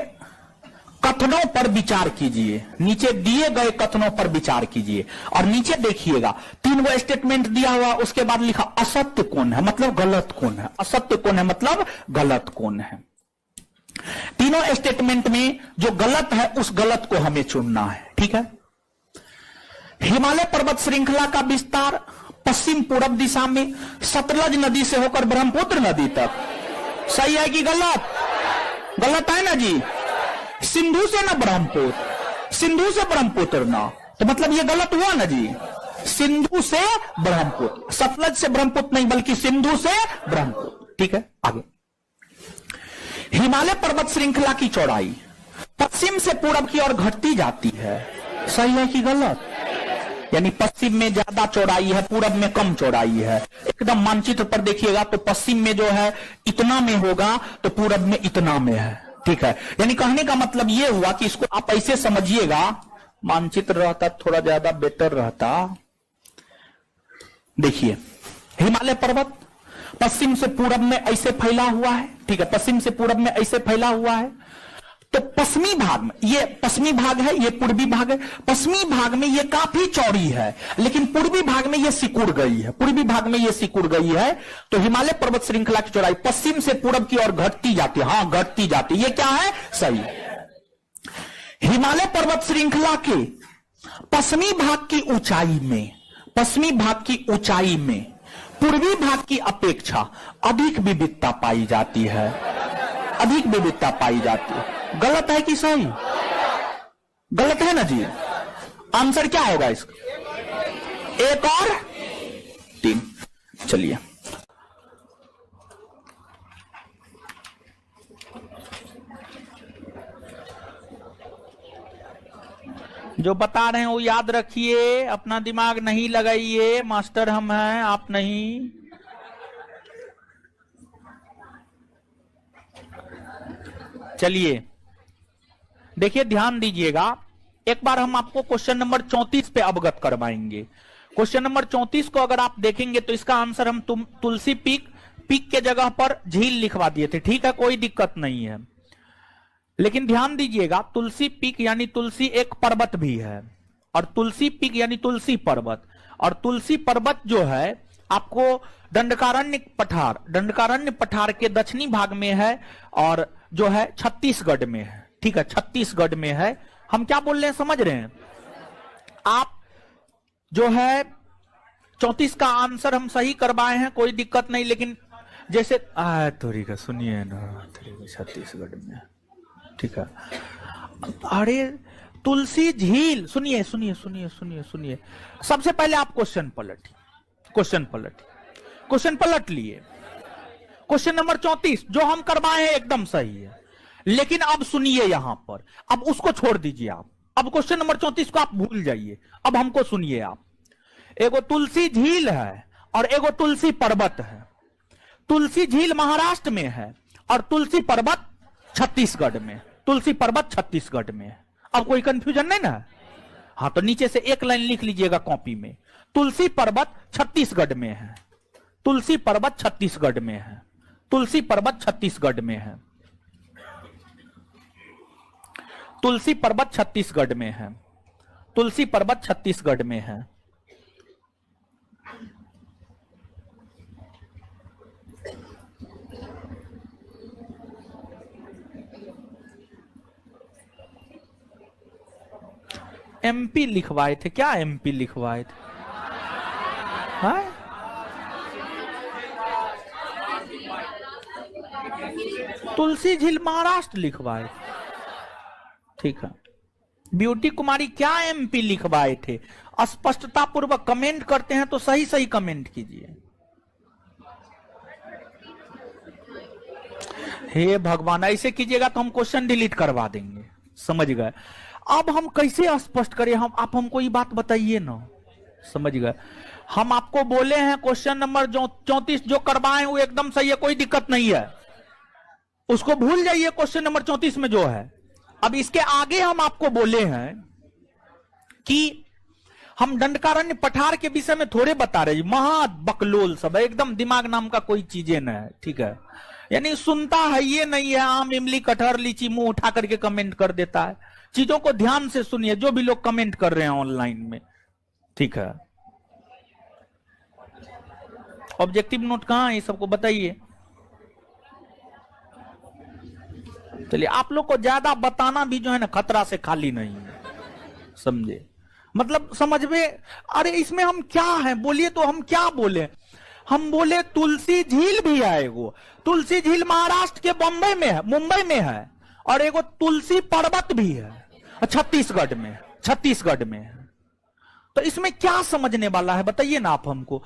कथनों पर विचार कीजिए, नीचे दिए गए कथनों पर विचार कीजिए। और नीचे देखिएगा 3 वो स्टेटमेंट दिया हुआ, उसके बाद लिखा असत्य कौन है मतलब गलत कौन है, असत्य कौन है मतलब गलत कौन है। तीनों स्टेटमेंट में जो गलत है उस गलत को हमें चुनना है। ठीक है, हिमालय पर्वत श्रृंखला का विस्तार पश्चिम पूर्व दिशा में सतलज नदी से होकर ब्रह्मपुत्र नदी तक, सही है कि गलत? गलत है ना जी। सिंधु से ना ब्रह्मपुत्र, सिंधु से ब्रह्मपुत्र ना, तो मतलब ये गलत हुआ ना जी। सिंधु से ब्रह्मपुत्र, सतलज से ब्रह्मपुत्र नहीं बल्कि सिंधु से ब्रह्मपुत्र। ठीक है, आगे। हिमालय पर्वत श्रृंखला की चौड़ाई पश्चिम से पूर्व की ओर घटती जाती है, सही है कि गलत? यानी पश्चिम में ज्यादा चौड़ाई है, पूरब में कम चौड़ाई है। एकदम मानचित्र पर देखिएगा तो पश्चिम में जो है इतना में होगा तो पूरब में इतना में है। ठीक है, यानी कहने का मतलब यह हुआ कि इसको आप ऐसे समझिएगा, मानचित्र रहता थोड़ा ज्यादा बेटर रहता। देखिए, हिमालय पर्वत पश्चिम से पूरब में ऐसे फैला हुआ है। ठीक है, पश्चिम से पूरब में ऐसे फैला हुआ है। तो पश्चिमी भाग में, ये पश्चिमी भाग है, ये पूर्वी भाग है। पश्चिमी भाग में ये काफी चौड़ी है, लेकिन पूर्वी भाग में ये सिकुड़ गई है, पूर्वी भाग में ये सिकुड़ गई है। तो हिमालय पर्वत श्रृंखला की चौड़ाई पश्चिम से पूरब की ओर घटती जाती है। हाँ, घटती जाती है, ये क्या है? सही। हिमालय पर्वत श्रृंखला के पश्चिमी भाग की ऊंचाई में, पश्चिमी भाग की ऊंचाई में पूर्वी भाग की अपेक्षा अधिक विविधता पाई जाती है, अधिक विविधता पाई जाती है। गलत है कि सही? गलत है ना जी। आंसर क्या होगा इसका? 1 और 3। चलिए, जो बता रहे हैं वो याद रखिए, अपना दिमाग नहीं लगाइए, मास्टर हम हैं, आप नहीं। चलिए देखिए, ध्यान दीजिएगा, एक बार हम आपको क्वेश्चन नंबर 34 पे अवगत करवाएंगे। क्वेश्चन नंबर 34 को अगर आप देखेंगे तो इसका आंसर हम तुलसी पीक के जगह पर झील लिखवा दिए थे, ठीक है, कोई दिक्कत नहीं है। लेकिन ध्यान दीजिएगा, तुलसी पीक यानी तुलसी एक पर्वत भी है, और तुलसी पीक यानी तुलसी पर्वत, और तुलसी पर्वत जो है आपको दंडकारण्य पठार के दक्षिणी भाग में है, और जो है छत्तीसगढ़ में है, ठीक है, छत्तीसगढ़ में है। हम क्या बोल रहे हैं समझ रहे हैं आप? जो है 34 का आंसर हम सही करवाए हैं, कोई दिक्कत नहीं, लेकिन जैसे थोड़ी का सुनिए ना, छत्तीसगढ़ में, ठीक है। अरे तुलसी झील, सुनिए सुनिए सुनिए सुनिए सुनिए, सबसे पहले आप क्वेश्चन पलट लिए। क्वेश्चन नंबर 34 जो हम करवाए हैं एकदम सही है, लेकिन अब सुनिए यहां पर, अब उसको छोड़ दीजिए आप, अब क्वेश्चन नंबर 34 को आप भूल जाइए, अब हमको सुनिए आप। एगो तुलसी झील है और एगो तुलसी पर्वत है। तुलसी झील महाराष्ट्र में है और तुलसी पर्वत छत्तीसगढ़ में, तुलसी पर्वत छत्तीसगढ़ में है। अब कोई कंफ्यूजन नहीं ना? हाँ, तो नीचे से एक लाइन लिख लीजिएगा कॉपी में, तुलसी पर्वत छत्तीसगढ़ में है, तुलसी पर्वत छत्तीसगढ़ में है, तुलसी पर्वत छत्तीसगढ़ में है, तुलसी पर्वत छत्तीसगढ़ में है, तुलसी पर्वत छत्तीसगढ़ में है। एमपी लिखवाए थे क्या? एमपी लिखवाए थे? हाँ? तुलसी झील महाराष्ट्र लिखवाए, ठीक है। ब्यूटी कुमारी क्या एमपी लिखवाए थे? स्पष्टता पूर्वक कमेंट करते हैं तो सही सही कमेंट कीजिए। हे भगवान, ऐसे कीजिएगा तो हम क्वेश्चन डिलीट करवा देंगे, समझ गए? अब हम कैसे स्पष्ट करें? आप हमको ये बात बताइए ना, समझ गए? हम आपको बोले हैं क्वेश्चन नंबर 34 जो करवाए वो एकदम सही है, कोई दिक्कत नहीं है, उसको भूल जाइए क्वेश्चन नंबर 34 में जो है। अब इसके आगे हम आपको बोले हैं कि हम दंडकारण्य पठार के विषय में थोड़े बता रहे, महा बकलोल सब है, एकदम दिमाग नाम का कोई चीजें न है, ठीक है। यानी सुनता है ये नहीं है, आम इमली कटहर लीची मुंह उठा करके कमेंट कर देता है। चीजों को ध्यान से सुनिए, जो भी लोग कमेंट कर रहे हैं ऑनलाइन में, ठीक है। ऑब्जेक्टिव नोट कहां है, ये सबको बताइए। चलिए, आप लोग को ज्यादा बताना भी जो है ना खतरा से खाली नहीं है, समझे? मतलब समझ में, अरे इसमें हम क्या है बोलिए, तो हम क्या बोले? हम बोले तुलसी झील भी है, एगो तुलसी झील महाराष्ट्र के बॉम्बे में है, मुंबई में है, और एगो तुलसी पर्वत भी है छत्तीसगढ़ में है। तो इसमें क्या समझने वाला है बताइए ना आप हमको।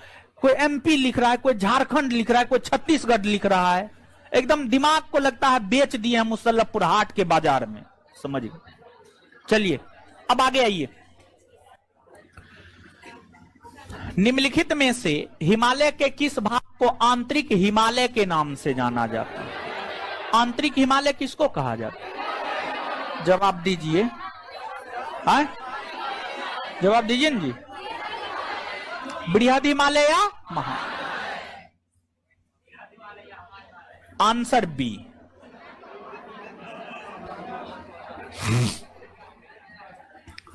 कोई एमपी लिख रहा है, कोई झारखंड लिख रहा है, कोई छत्तीसगढ़ लिख रहा है, एकदम दिमाग को लगता है बेच दिए हैं मुसल्लफपुर हाट के बाजार में, समझिए। चलिए अब आगे आइए। निम्नलिखित में से हिमालय के किस भाग को आंतरिक हिमालय के नाम से जाना जाता है? आंतरिक हिमालय किसको कहा जाता है? जवाब दीजिए, हाँ जवाब दीजिए जी। बृहद हिमालय या महा? Answer B.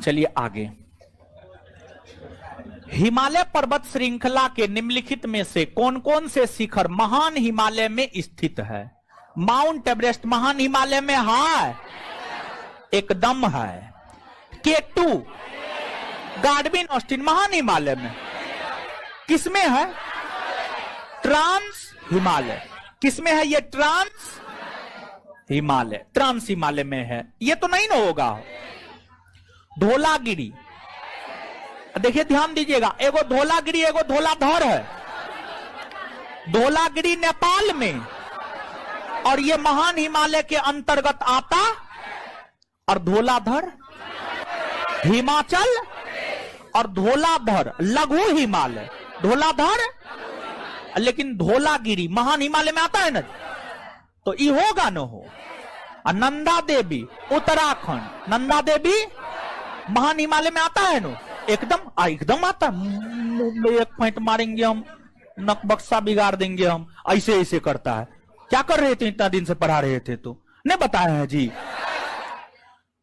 चलिए आगे। हिमालय पर्वत श्रृंखला के निम्नलिखित में से कौन कौन से शिखर महान हिमालय में स्थित है? माउंट एवरेस्ट महान हिमालय में है, एकदम है। K2 गार्डविन ऑस्टिन महान हिमालय में, किसमें है? ट्रांस हिमालय। किसमें है ये? ट्रांस हिमालय, ट्रांस हिमालय में है। ये तो नहीं ना होगा। धौलागिरी, देखिए ध्यान दीजिएगा, एगो धौलागिरी एगो धौलाधर है। धौलागिरी नेपाल में, और ये महान हिमालय के अंतर्गत आता, और धौलाधर हिमाचल और धौलाधर लघु हिमालय, धौलाधर, लेकिन धौलागिरी महान हिमालय में आता है ना, तो ये होगा न हो। और नंदा देवी उत्तराखंड, नंदा देवी महान हिमालय में आता है ना, एकदम आता है। मुंह में एक पॉइंट मारेंगे हम, नक बक्सा बिगाड़ देंगे हम, ऐसे ऐसे करता है। क्या कर रहे थे इतना दिन से पढ़ा रहे थे तो नहीं बताया है जी,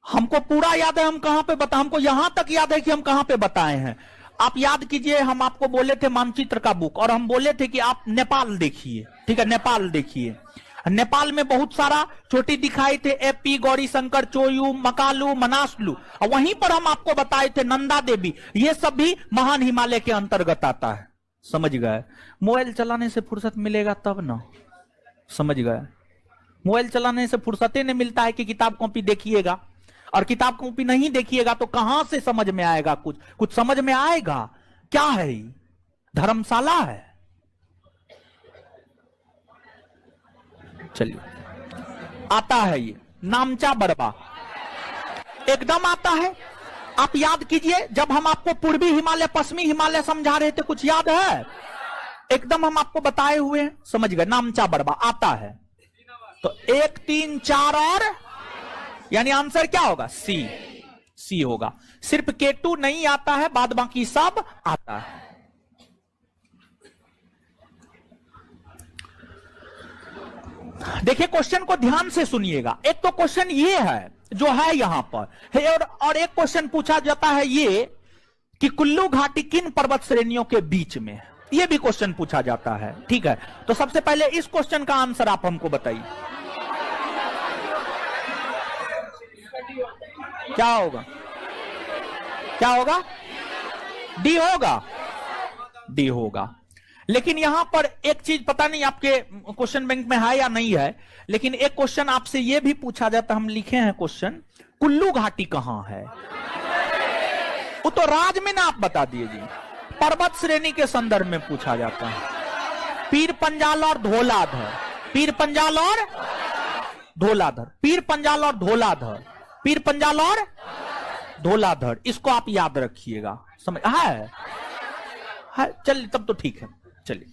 हमको पूरा याद है हम कहां पे बता, हमको यहां तक याद है कि हम कहां पे बताए हैं। आप याद कीजिए, हम आपको बोले थे मानचित्र का बुक, और हम बोले थे कि आप नेपाल देखिए, ठीक है, नेपाल देखिए। नेपाल में बहुत सारा चोटी दिखाई थे, एपी, गौरी शंकर, चोयू, मकालू, मनासलू, और वहीं पर हम आपको बताए थे नंदा देवी, ये सब भी महान हिमालय के अंतर्गत आता है। समझ गए? मोबाइल चलाने से फुर्सत मिलेगा तब ना, समझ गए? मोबाइल चलाने से फुर्सत ही नहीं मिलता है कि किताब कॉपी देखिएगा, और किताब कॉपी नहीं देखिएगा तो कहां से समझ में आएगा? कुछ समझ में आएगा? क्या है ये? धर्मशाला है? चलिए, आता है ये नामचा बरबा, एकदम आता है। आप याद कीजिए, जब हम आपको पूर्वी हिमालय पश्चिमी हिमालय समझा रहे थे, कुछ याद है? एकदम हम आपको बताए हुए हैं, समझ गए? नामचा बरबा आता है। तो 1, 3, 4 और यानी आंसर क्या होगा? सी होगा। सिर्फ K2 नहीं आता है, बाद बाकी सब आता है। देखिए, क्वेश्चन को ध्यान से सुनिएगा। एक तो क्वेश्चन ये है जो है यहां पर है, और एक क्वेश्चन पूछा जाता है ये कि कुल्लू घाटी किन पर्वत श्रेणियों के बीच में है, ये भी क्वेश्चन पूछा जाता है, ठीक है। तो सबसे पहले इस क्वेश्चन का आंसर आप हमको बताइए, क्या होगा? क्या होगा? डी होगा, डी होगा। लेकिन यहां पर एक चीज पता नहीं आपके क्वेश्चन बैंक में है या नहीं है, लेकिन एक क्वेश्चन आपसे यह भी पूछा जाता, हम लिखे हैं क्वेश्चन, कुल्लू घाटी कहां है? वो तो राज्य में ना आप बता दिए जी, पर्वत श्रेणी के संदर्भ में पूछा जाता है। पीर पंजाल और धौलाधर, पीर पंजाल और धौलाधर, पीर पंजाल और धौलाधर, पीर पंजाल और धौलाधर, इसको आप याद रखिएगा। समझ है? चलिए, तब तो ठीक है। चलिए,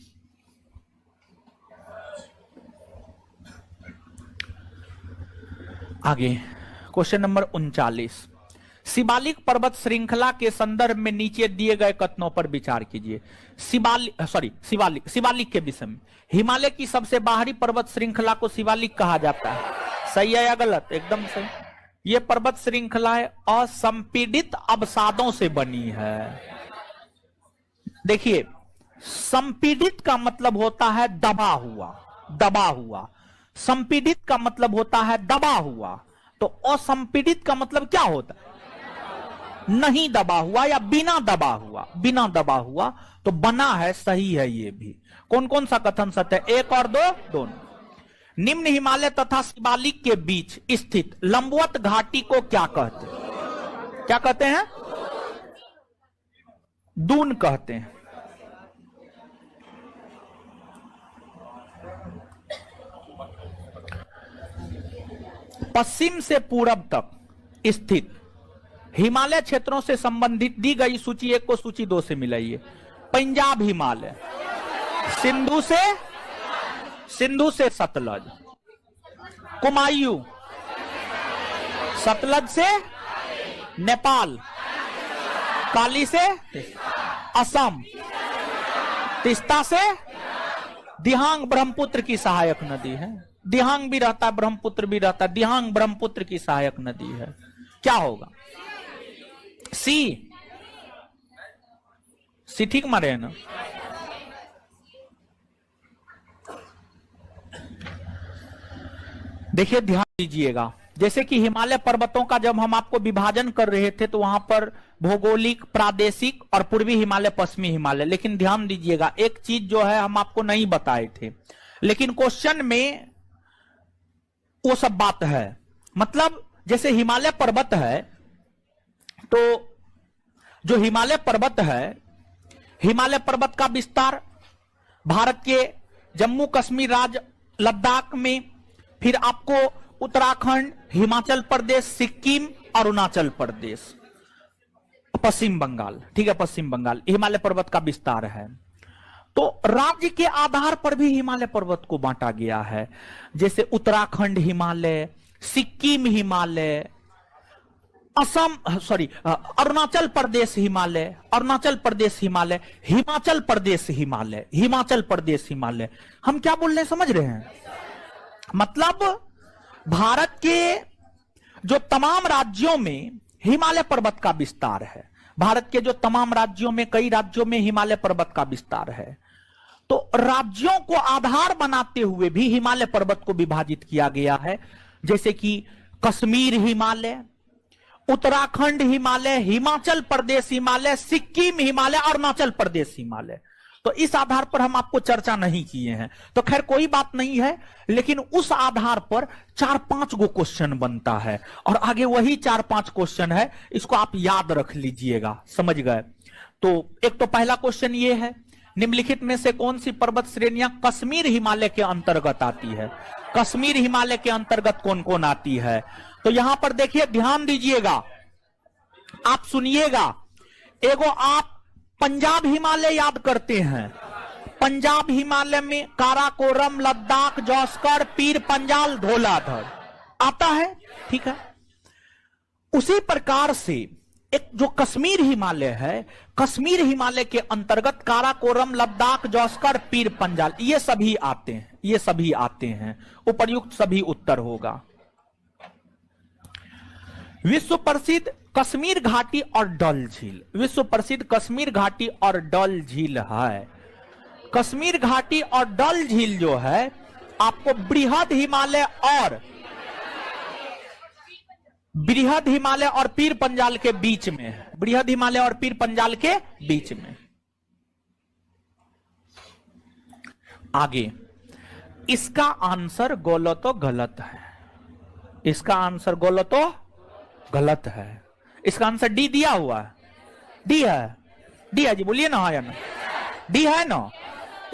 आगे क्वेश्चन नंबर 39, शिवालिक पर्वत श्रृंखला के संदर्भ में नीचे दिए गए कथनों पर विचार कीजिए। शिवालिक के विषय में, हिमालय की सबसे बाहरी पर्वत श्रृंखला को शिवालिक कहा जाता है। सही है या गलत? एकदम सही। यह पर्वत श्रृंखलाएं असंपीड़ित अवसादों से बनी है। देखिए, संपीड़ित का मतलब होता है दबा हुआ, दबा हुआ। संपीड़ित का मतलब होता है दबा हुआ, तो असंपीड़ित का मतलब क्या होता है? नहीं दबा हुआ या बिना दबा हुआ, बिना दबा हुआ, तो बना है, सही है ये भी। कौन कौन सा कथन सत्य है? 1 और 2 दोनों। निम्न हिमालय तथा शिवालिक के बीच स्थित लंबवत घाटी को क्या कहते हैं? क्या कहते हैं? दून कहते हैं। पश्चिम से पूरब तक स्थित हिमालय क्षेत्रों से संबंधित दी गई सूची 1 को सूची 2 से मिलाइए। पंजाब हिमालय, सिंधु से सतलज, कुमायूं, सतलज से नेपाल, काली से असम, तिस्ता से दिहांग ब्रह्मपुत्र की सहायक नदी है। दिहांग भी रहता है, ब्रह्मपुत्र भी रहता है, दिहांग ब्रह्मपुत्र की सहायक नदी है। क्या होगा? सी ठीक मारे है ना? देखिए, ध्यान दीजिएगा, जैसे कि हिमालय पर्वतों का जब हम आपको विभाजन कर रहे थे तो वहां पर भौगोलिक, प्रादेशिक और पूर्वी हिमालय, पश्चिमी हिमालय, लेकिन ध्यान दीजिएगा एक चीज जो है हम आपको नहीं बताए थे, लेकिन क्वेश्चन में वो सब बात है। मतलब जैसे हिमालय पर्वत है, तो जो हिमालय पर्वत है, हिमालय पर्वत का विस्तार भारत के जम्मू कश्मीर राज्य लद्दाख में, फिर आपको उत्तराखंड, हिमाचल प्रदेश, सिक्किम, अरुणाचल प्रदेश, पश्चिम बंगाल, ठीक है, पश्चिम बंगाल हिमालय पर्वत का विस्तार है। तो राज्य के आधार पर भी हिमालय पर्वत को बांटा गया है, जैसे उत्तराखंड हिमालय, सिक्किम हिमालय, असम अरुणाचल प्रदेश हिमालय, अरुणाचल प्रदेश हिमालय, हिमाचल प्रदेश हिमालय, हिमाचल प्रदेश हिमालय। हम क्या बोल रहे हैं समझ रहे हैं? मतलब भारत के जो तमाम राज्यों में हिमालय पर्वत का विस्तार है, भारत के जो तमाम राज्यों में, कई राज्यों में हिमालय पर्वत का विस्तार है। तो राज्यों को आधार बनाते हुए भी हिमालय पर्वत को विभाजित किया गया है, जैसे कि कश्मीर हिमालय, उत्तराखंड हिमालय, हिमाचल प्रदेश हिमालय, सिक्किम हिमालय, अरुणाचल प्रदेश हिमालय। तो इस आधार पर हम आपको चर्चा नहीं किए हैं, तो खैर कोई बात नहीं है, लेकिन उस आधार पर 4-5 गो क्वेश्चन बनता है और आगे वही 4-5 क्वेश्चन है, इसको आप याद रख लीजिएगा, समझ गए? तो एक तो पहला क्वेश्चन ये है, निम्नलिखित में से कौन सी पर्वत श्रेणियां कश्मीर हिमालय के अंतर्गत आती है? कश्मीर हिमालय के अंतर्गत कौन कौन आती है? तो यहां पर देखिए, ध्यान दीजिएगा, आप सुनिएगा। एगो आप पंजाब हिमालय याद करते हैं, पंजाब हिमालय में काराकोरम, लद्दाख, जौस्कर, पीर पंजाल, धौलाधर आता है, ठीक है। उसी प्रकार से एक जो कश्मीर हिमालय है, कश्मीर हिमालय के अंतर्गत काराकोरम, लद्दाख, जौस्कर, पीर पंजाल, ये सभी आते हैं, ये सभी आते हैं। उपर्युक्त सभी उत्तर होगा। विश्व प्रसिद्ध कश्मीर घाटी और डल झील, विश्व प्रसिद्ध कश्मीर घाटी और डल झील है। कश्मीर घाटी और डल झील जो है आपको बृहद हिमालय और पीर पंजाल के बीच में है, बृहद हिमालय और पीर पंजाल के बीच में। आगे, इसका आंसर गलत गलत है, इसका आंसर गलत गलत है। इसका आंसर डी दिया हुआ है, डी है, डी है जी, बोलिए ना, हाँ या ना? डी है ना?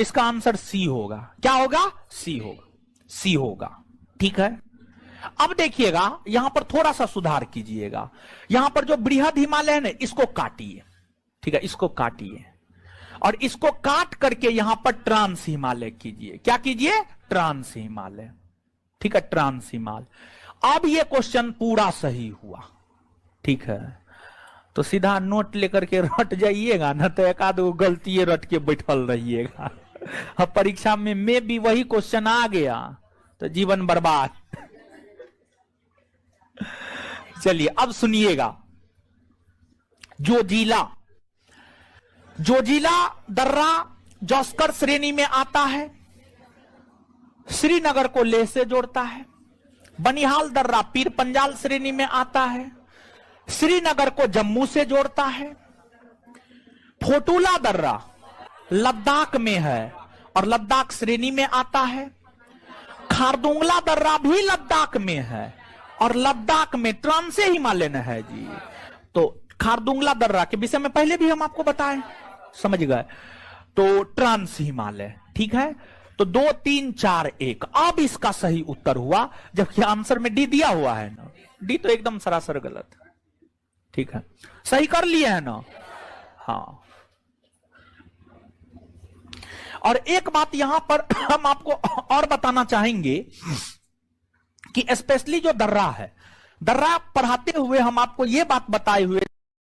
इसका आंसर सी होगा। क्या होगा? सी होगा, सी होगा, ठीक है। अब देखिएगा, यहां पर थोड़ा सा सुधार कीजिएगा। यहां पर जो बृहद हिमालय है ना, इसको काटिए, ठीक है, इसको काटिए और इसको काट करके यहां पर ट्रांस हिमालय कीजिए। क्या कीजिए? ट्रांस हिमालय, ठीक है, ट्रांस हिमालय। अब ये क्वेश्चन पूरा सही हुआ, ठीक है। तो सीधा नोट लेकर के रट जाइएगा ना, तो एक आध गलती रट के बैठल रहिएगा। अब परीक्षा में भी वही क्वेश्चन आ गया तो जीवन बर्बाद। चलिए अब सुनिएगा, जोजिला, जोजिला दर्रा जौस्कर श्रेणी में आता है, श्रीनगर को लेह से जोड़ता है। बनिहाल दर्रा पीर पंजाल श्रेणी में आता है, श्रीनगर को जम्मू से जोड़ता है। फोटूला दर्रा लद्दाख में है और लद्दाख श्रेणी में आता है। खारदुंगला दर्रा भी लद्दाख में है और लद्दाख में ट्रांस हिमालयन है जी। तो खारदुंगला दर्रा के विषय में पहले भी हम आपको बताएं, समझ गए? तो ट्रांस हिमालय, ठीक है। तो 2, 3, 4, 1। अब इसका सही उत्तर हुआ, जबकि आंसर में डी दिया हुआ है ना। डी तो एकदम सरासर गलत है, ठीक है। सही कर लिए है ना? हाँ। और एक बात यहां पर हम आपको और बताना चाहेंगे कि स्पेशली जो दर्रा है, दर्रा पढ़ाते हुए हम आपको यह बात बताए हुए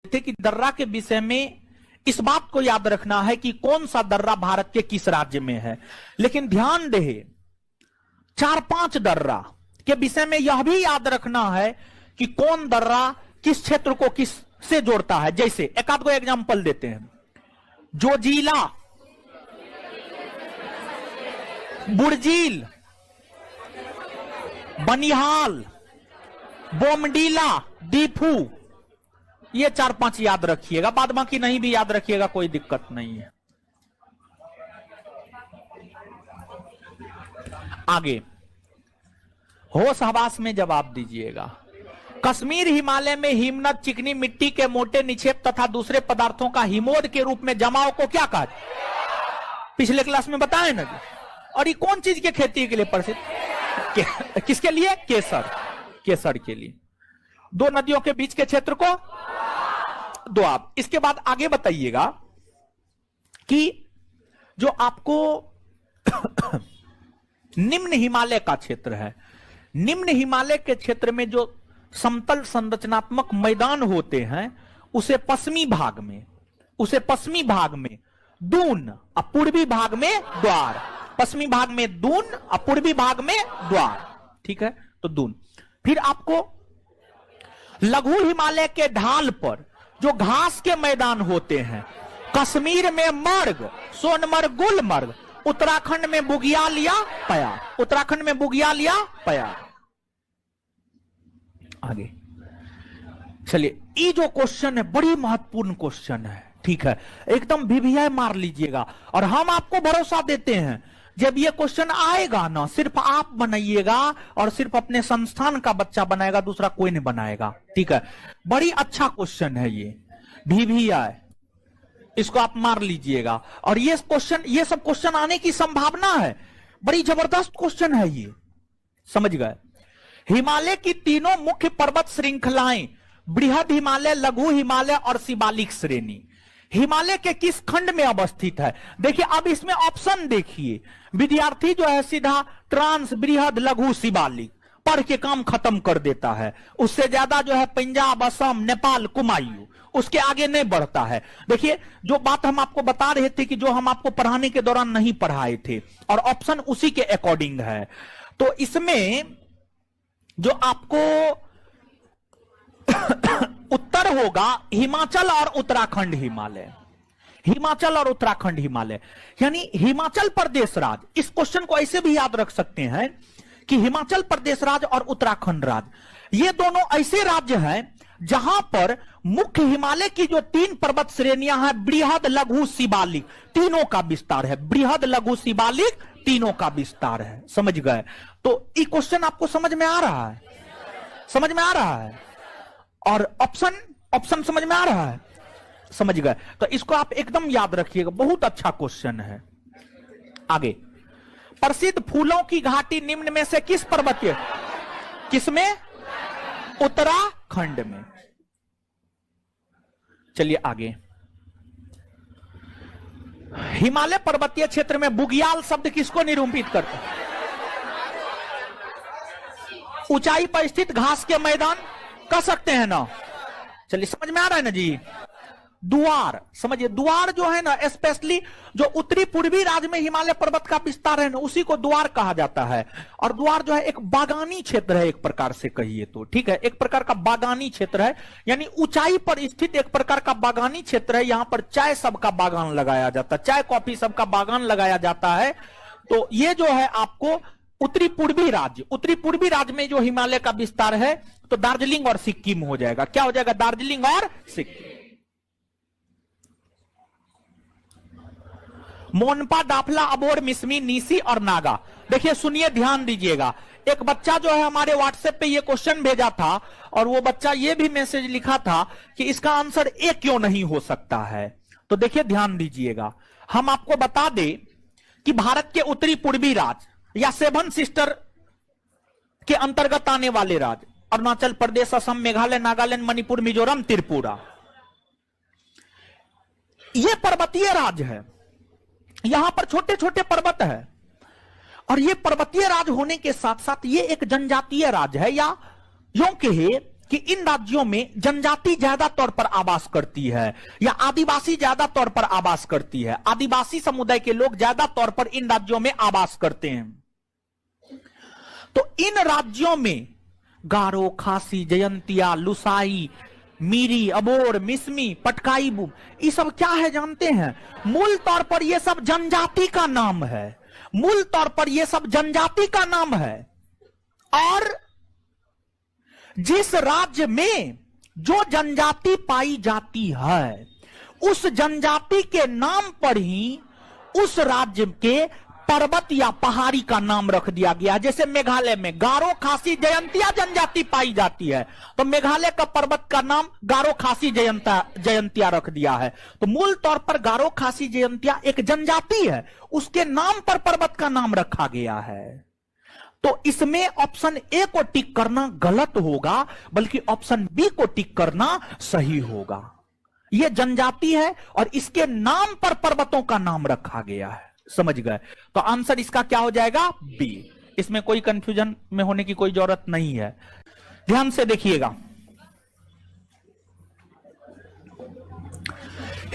थे कि दर्रा के विषय में इस बात को याद रखना है कि कौन सा दर्रा भारत के किस राज्य में है। लेकिन ध्यान रहे, 4-5 दर्रा के विषय में यह भी याद रखना है कि कौन दर्रा किस क्षेत्र को किस से जोड़ता है। जैसे एक आध को एग्जांपल देते हैं, जोजिला, बुर्जील, बनिहाल, बोमडीला, दीफू, ये 4-5 याद रखिएगा, बाद बाकी नहीं भी याद रखिएगा, कोई दिक्कत नहीं है। आगे होश हवास में जवाब दीजिएगा। कश्मीर हिमालय में हिमनद चिकनी मिट्टी के मोटे निक्षेप तथा दूसरे पदार्थों का हिमोद के रूप में जमाव को क्या कहा? पिछले क्लास में बताए ना। और ये कौन चीज के खेती के लिए प्रसिद्ध? किसके लिए? केसर, केसर के लिए। 2 नदियों के बीच के क्षेत्र को दोआब। इसके बाद आगे बताइएगा कि जो आपको निम्न हिमालय का क्षेत्र है, निम्न हिमालय के क्षेत्र में जो समतल संरचनात्मक मैदान होते हैं उसे पश्चिमी भाग में दून और पूर्वी भाग में द्वार, पश्चिमी भाग में दून और पूर्वी भाग में द्वार, ठीक है, तो दून। फिर आपको लघु हिमालय के ढाल पर जो घास के मैदान होते हैं, कश्मीर में मर्ग, सोनमर्ग, गुलमर्ग, उत्तराखंड में बुगियाल या पयार, उत्तराखंड में बुगियाल या पयार। आगे चलिए, ये जो क्वेश्चन है बड़ी महत्वपूर्ण क्वेश्चन है, ठीक है, एकदम वीवीआई मार लीजिएगा। और हम आपको भरोसा देते हैं जब ये क्वेश्चन आएगा ना, सिर्फ आप बनाइएगा और सिर्फ अपने संस्थान का बच्चा बनाएगा, दूसरा कोई नहीं बनाएगा, ठीक है। बड़ी अच्छा क्वेश्चन है ये वीवीआई, इसको आप मार लीजिएगा। और ये क्वेश्चन, ये सब क्वेश्चन आने की संभावना है, बड़ी जबरदस्त क्वेश्चन है ये, समझ गए। हिमालय की तीनों मुख्य पर्वत श्रृंखलाएं बृहद हिमालय, लघु हिमालय और शिवालिक श्रेणी हिमालय के किस खंड में अवस्थित है? देखिए अब इसमें ऑप्शन देखिए, विद्यार्थी जो है सीधा ट्रांस, बृहद, लघु, शिवालिक पढ़ के काम खत्म कर देता है। उससे ज्यादा जो है पंजाब, असम, नेपाल, कुमायूं, उसके आगे नहीं बढ़ता है। देखिए जो बात हम आपको बता रहे थे कि जो हम आपको पढ़ाने के दौरान नहीं पढ़ाए थे, और ऑप्शन उसी के अकॉर्डिंग है। तो इसमें जो आपको उत्तर होगा हिमाचल और उत्तराखंड हिमालय, हिमाचल और उत्तराखंड हिमालय, यानी हिमाचल प्रदेश राज्य। इस क्वेश्चन को ऐसे भी याद रख सकते हैं कि हिमाचल प्रदेश राज्य और उत्तराखंड राज्य, ये दोनों ऐसे राज्य हैं जहां पर मुख्य हिमालय की जो तीन पर्वत श्रेणियां हैं, बृहद, लघु, शिवालिक, तीनों का विस्तार है। बृहद, लघु, शिवालिक तीनों का विस्तार है, समझ गए। तो ये क्वेश्चन आपको समझ में आ रहा है, समझ में आ रहा है, और ऑप्शन समझ में आ रहा है, समझ गए। तो इसको आप एकदम याद रखिएगा, बहुत अच्छा क्वेश्चन है। आगे, प्रसिद्ध फूलों की घाटी निम्न में से किस पर्वतीय, किसमें? उत्तराखंड में। चलिए आगे, हिमालय पर्वतीय क्षेत्र में बुगियाल शब्द किसको निरूपित करता है? ऊंचाई पर स्थित घास के मैदान कह सकते हैं ना। चलिए समझ में आ रहा है ना जी। द्वार, समझिए द्वार जो है ना, स्पेशली जो उत्तरी पूर्वी राज्य में हिमालय पर्वत का विस्तार है ना, उसी को द्वार कहा जाता है। और द्वार जो है एक बागानी क्षेत्र है, एक प्रकार से कहिए तो, ठीक है, एक प्रकार का बागानी क्षेत्र है, यानी ऊंचाई पर स्थित एक प्रकार का बागानी क्षेत्र है। यहां पर चाय सबका बागान लगाया जाता है, चाय कॉफी सबका बागान लगाया जाता है। तो ये जो है आपको उत्तरी पूर्वी राज्य, उत्तरी पूर्वी राज्य में जो हिमालय का विस्तार है, तो दार्जिलिंग और सिक्किम हो जाएगा। क्या हो जाएगा? दार्जिलिंग और सिक्किम। मोनपा, दाफला, अबोर, मिसमी, नीसी और नागा। देखिए सुनिए, ध्यान दीजिएगा। एक बच्चा जो है हमारे व्हाट्सएप पे ये क्वेश्चन भेजा था, और वो बच्चा ये भी मैसेज लिखा था कि इसका आंसर ए क्यों नहीं हो सकता है। तो देखिए ध्यान दीजिएगा, हम आपको बता दें कि भारत के उत्तरी पूर्वी राज्य या सेवन सिस्टर के अंतर्गत आने वाले राज्य, अरुणाचल प्रदेश, असम, मेघालय, नागालैंड, मणिपुर, मिजोरम, त्रिपुरा, ये पर्वतीय राज्य है। यहां पर छोटे छोटे पर्वत है, और ये पर्वतीय राज्य होने के साथ साथ ये एक जनजातीय राज्य है, या यूं कहे कि इन राज्यों में जनजाति ज्यादा तौर पर आवास करती है, या आदिवासी ज्यादा तौर पर आवास करती है। आदिवासी समुदाय के लोग ज्यादा तौर पर इन राज्यों में आवास करते हैं। तो इन राज्यों में गारो, खासी, जयंतिया, लुसाई, मीरी, अबोर, मिसमी, पटकाई, बुम, ये सब क्या है जानते हैं? मूल तौर पर ये सब जनजाति का नाम है, मूल तौर पर ये सब जनजाति का नाम है। और जिस राज्य में जो जनजाति पाई जाती है, उस जनजाति के नाम पर ही उस राज्य के पर्वत या पहाड़ी का नाम रख दिया गया। जैसे मेघालय में गारो, खासी, जयंतिया जनजाति पाई जाती है, तो मेघालय का पर्वत का नाम गारो, खासी, जयंतिया रख दिया है। तो मूल तौर पर गारो, खासी, जयंतिया एक जनजाति है, उसके नाम पर पर्वत का नाम रखा गया है। तो इसमें ऑप्शन ए को टिक करना गलत होगा, बल्कि ऑप्शन बी को टिक करना सही होगा। ये जनजाति है और इसके नाम पर पर्वतों का नाम रखा गया है। समझ गए? तो आंसर इसका क्या हो जाएगा? बी। इसमें कोई कंफ्यूजन में होने की कोई जरूरत नहीं है। ध्यान से देखिएगा,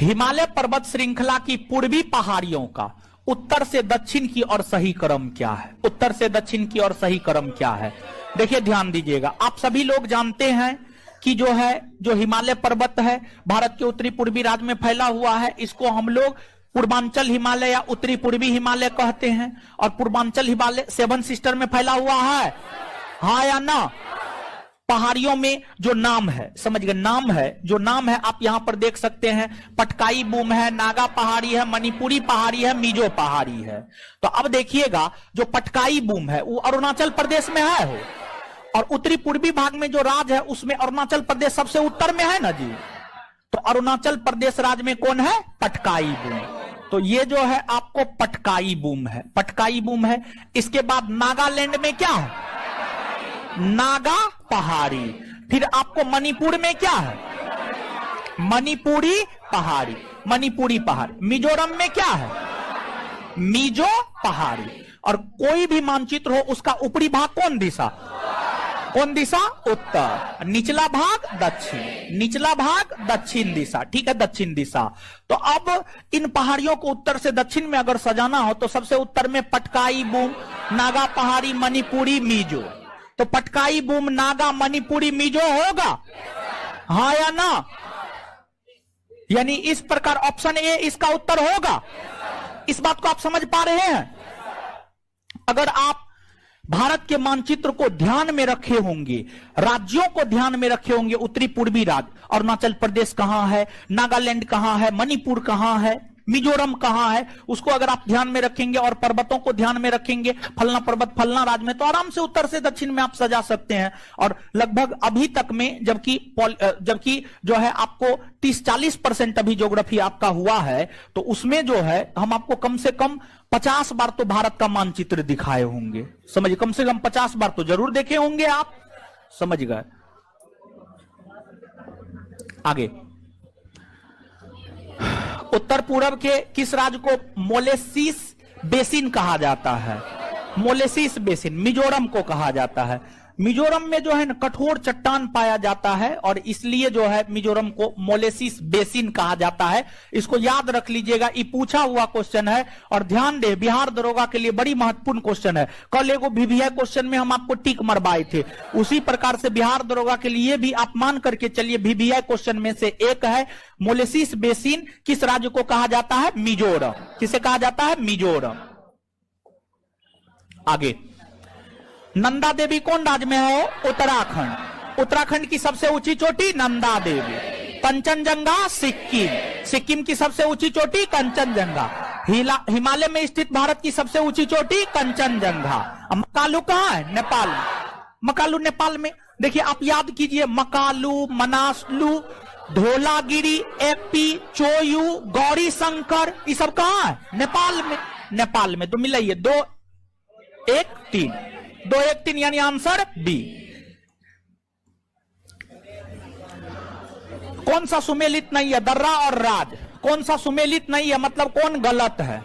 हिमालय पर्वत श्रृंखला की पूर्वी पहाड़ियों का उत्तर से दक्षिण की ओर सही क्रम क्या है? उत्तर से दक्षिण की ओर सही क्रम क्या है? देखिए ध्यान दीजिएगा, आप सभी लोग जानते हैं कि जो हिमालय पर्वत है भारत के उत्तरी पूर्वी राज्य में फैला हुआ है। इसको हम लोग पूर्वांचल हिमालय या उत्तरी पूर्वी हिमालय कहते हैं। और पूर्वांचल हिमालय 7 सिस्टर में फैला हुआ है, हाँ या ना? पहाड़ियों में जो नाम है, समझ गए, नाम है, जो नाम है आप यहां पर देख सकते हैं। पटकाई बूम है, नागा पहाड़ी है, मणिपुरी पहाड़ी है, मिजो पहाड़ी है। तो अब देखिएगा, जो पटकाई बूम है वो अरुणाचल प्रदेश में है हो, और उत्तरी पूर्वी भाग में जो राज्य है उसमें अरुणाचल प्रदेश सबसे उत्तर में है ना जी। तो अरुणाचल प्रदेश राज्य में कौन है? पटकाई बूम। तो ये जो है आपको पटकाई बूम है, पटकाई बूम है। इसके बाद नागालैंड में क्या है? नागा पहाड़ी। फिर आपको मणिपुर में क्या है? मणिपुरी पहाड़ी, मणिपुरी पहाड़ी। मिजोरम में क्या है? मिजो पहाड़ी। और कोई भी मानचित्र हो उसका ऊपरी भाग कौन दिशा? कौन दिशा? उत्तर। निचला भाग दक्षिण, निचला भाग दक्षिण दिशा, ठीक है, दक्षिण दिशा। तो अब इन पहाड़ियों को उत्तर से दक्षिण में अगर सजाना हो तो सबसे उत्तर में पटकाई बूम, नागा पहाड़ी, मणिपुरी, मिजो। तो पटकाई बूम, नागा, मणिपुरी, मिजो होगा, हाँ या ना? यानी इस प्रकार ऑप्शन ए इसका उत्तर होगा। इस बात को आप समझ पा रहे हैं? अगर आप भारत के मानचित्र को ध्यान में रखे होंगे, राज्यों को ध्यान में रखे होंगे, उत्तरी पूर्वी राज्य, अरुणाचल प्रदेश कहां है, नागालैंड कहां है, मणिपुर कहां है, मिजोरम कहां है, उसको अगर आप ध्यान में रखेंगे और पर्वतों को ध्यान में रखेंगे, फलना पर्वत फलना राज्य में, तो आराम से उत्तर से दक्षिण में आप सजा सकते हैं। और लगभग अभी तक में जबकि जो है आपको 30-40% अभी ज्योग्राफी आपका हुआ है, तो उसमें जो है हम आपको कम से कम 50 बार तो भारत का मानचित्र दिखाए होंगे। समझिए, कम से कम 50 बार तो जरूर देखे होंगे आप। समझ गए? आगे, उत्तर पूर्व के किस राज्य को मोलेसिस बेसिन कहा जाता है? मोलेसिस बेसिन मिजोरम को कहा जाता है। मिजोरम में जो है ना कठोर चट्टान पाया जाता है और इसलिए जो है मिजोरम को मोलेसिस बेसिन कहा जाता है। इसको याद रख लीजिएगा, ये पूछा हुआ क्वेश्चन है। और ध्यान दे, बिहार दरोगा के लिए बड़ी महत्वपूर्ण क्वेश्चन है। कल एगो VVI क्वेश्चन में हम आपको टिक मरवाए थे, उसी प्रकार से बिहार दरोगा के लिए भी आप मान करके चलिए, VVI क्वेश्चन में से एक है मोलेसिस बेसिन किस राज्य को कहा जाता है? मिजोरम। किसे कहा जाता है? मिजोरम। आगे, नंदा देवी कौन राज्य में है? उत्तराखंड। उत्तराखंड की सबसे ऊंची चोटी नंदा देवी। कंचनजंगा सिक्किम। सिक्किम की सबसे ऊंची चोटी कंचनजंगा। हिमालय में स्थित भारत की सबसे ऊंची चोटी कंचनजंगा। मकालू कहां है? नेपाल में। मकालू नेपाल में। देखिए आप याद कीजिए, मकालू, मनासलू, धोलागिरी, एपी, चोयू, गौरी शंकर, ये सब कहां है? नेपाल में। नेपाल में। तो मिलाइए 2 1 3, 2 1 3 यानी आंसर बी। कौन सा सुमेलित नहीं है? दर्रा और राज। कौन सा सुमेलित नहीं है मतलब कौन गलत है?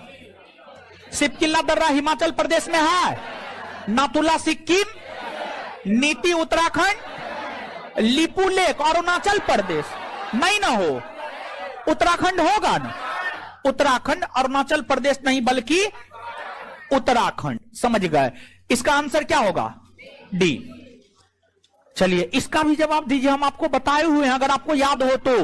सिपकिल्ला दर्रा हिमाचल प्रदेश में है, नाथुला सिक्किम, नीति उत्तराखंड, लिपू लेक अरुणाचल प्रदेश। नहीं ना हो, उत्तराखंड होगा ना। उत्तराखंड, अरुणाचल प्रदेश नहीं बल्कि उत्तराखंड। समझ गए? इसका आंसर क्या होगा? डी। चलिए इसका भी जवाब दीजिए, हम आपको बताए हुए हैं अगर आपको याद हो तो।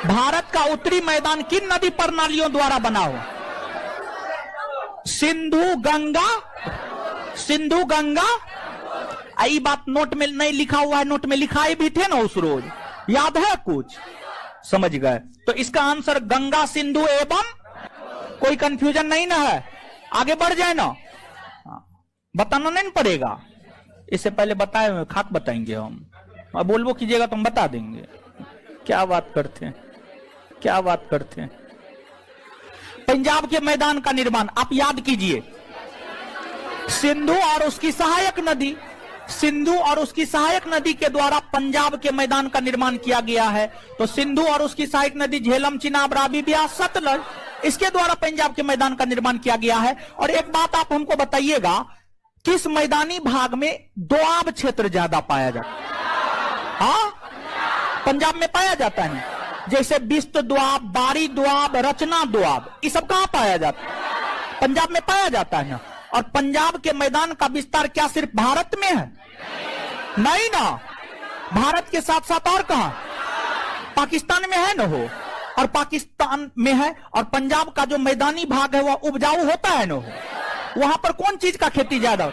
भारत का उत्तरी मैदान किन नदी प्रणालियों द्वारा बना हुआ? सिंधु गंगा। सिंधु गंगा। आई बात नोट में नहीं लिखा हुआ है, नोट में लिखाए भी थे ना उस रोज, याद है कुछ? समझ गए? तो इसका आंसर गंगा, सिंधु एवं, कोई कंफ्यूजन नहीं ना है? आगे बढ़ जाए ना, बताना नहीं पड़ेगा। इससे पहले बताए हुए खाक बताएंगे हम, अब बोलबो कीजिएगा तो हम बता देंगे। क्या बात करते हैं, क्या बात करते हैं। पंजाब के मैदान का निर्माण आप याद कीजिए, सिंधु और उसकी सहायक नदी सिंधु और उसकी सहायक नदी के द्वारा पंजाब के मैदान का निर्माण किया गया है। तो सिंधु और उसकी सहायक नदी झेलम, चिनाब, रावी, ब्यास, सतलज, इसके द्वारा पंजाब के मैदान का निर्माण किया गया है। और एक बात आप हमको बताइएगा, किस मैदानी भाग में दोआब क्षेत्र ज्यादा पाया जाता है? हाँ, पंजाब में पाया जाता है। जैसे बिस्त दोआब, बारी दोआब, रचना दोआब, ये सब कहां पाया जाता है? पंजाब में पाया जाता है ना। और पंजाब के मैदान का विस्तार क्या सिर्फ भारत में है? नहीं ना, भारत के साथ साथ और कहां? पाकिस्तान में है ना हो, और पाकिस्तान में है। और पंजाब का जो मैदानी भाग है वह उपजाऊ होता है ना हो। वहां पर कौन चीज का खेती ज्यादा?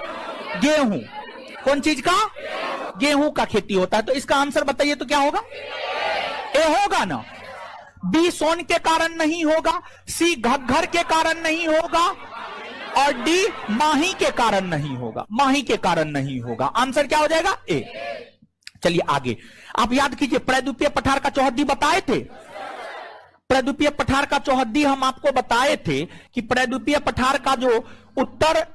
गेहूं। कौन चीज का? गेहूं का खेती होता है। तो इसका आंसर बताइए तो क्या होगा? ए होगा ना। बी सोन के कारण नहीं होगा, सी घग्घर के कारण नहीं होगा, और डी माही के कारण नहीं होगा। माही के कारण नहीं होगा। आंसर क्या हो जाएगा? ए। चलिए आगे, आप याद कीजिए, प्रद्वीपीय पठार का चौहद्दी बताए थे। प्रद्वीपीय पठार का चौहद्दी हम आपको बताए थे कि प्रद्वीपीय पठार का जो उत्तर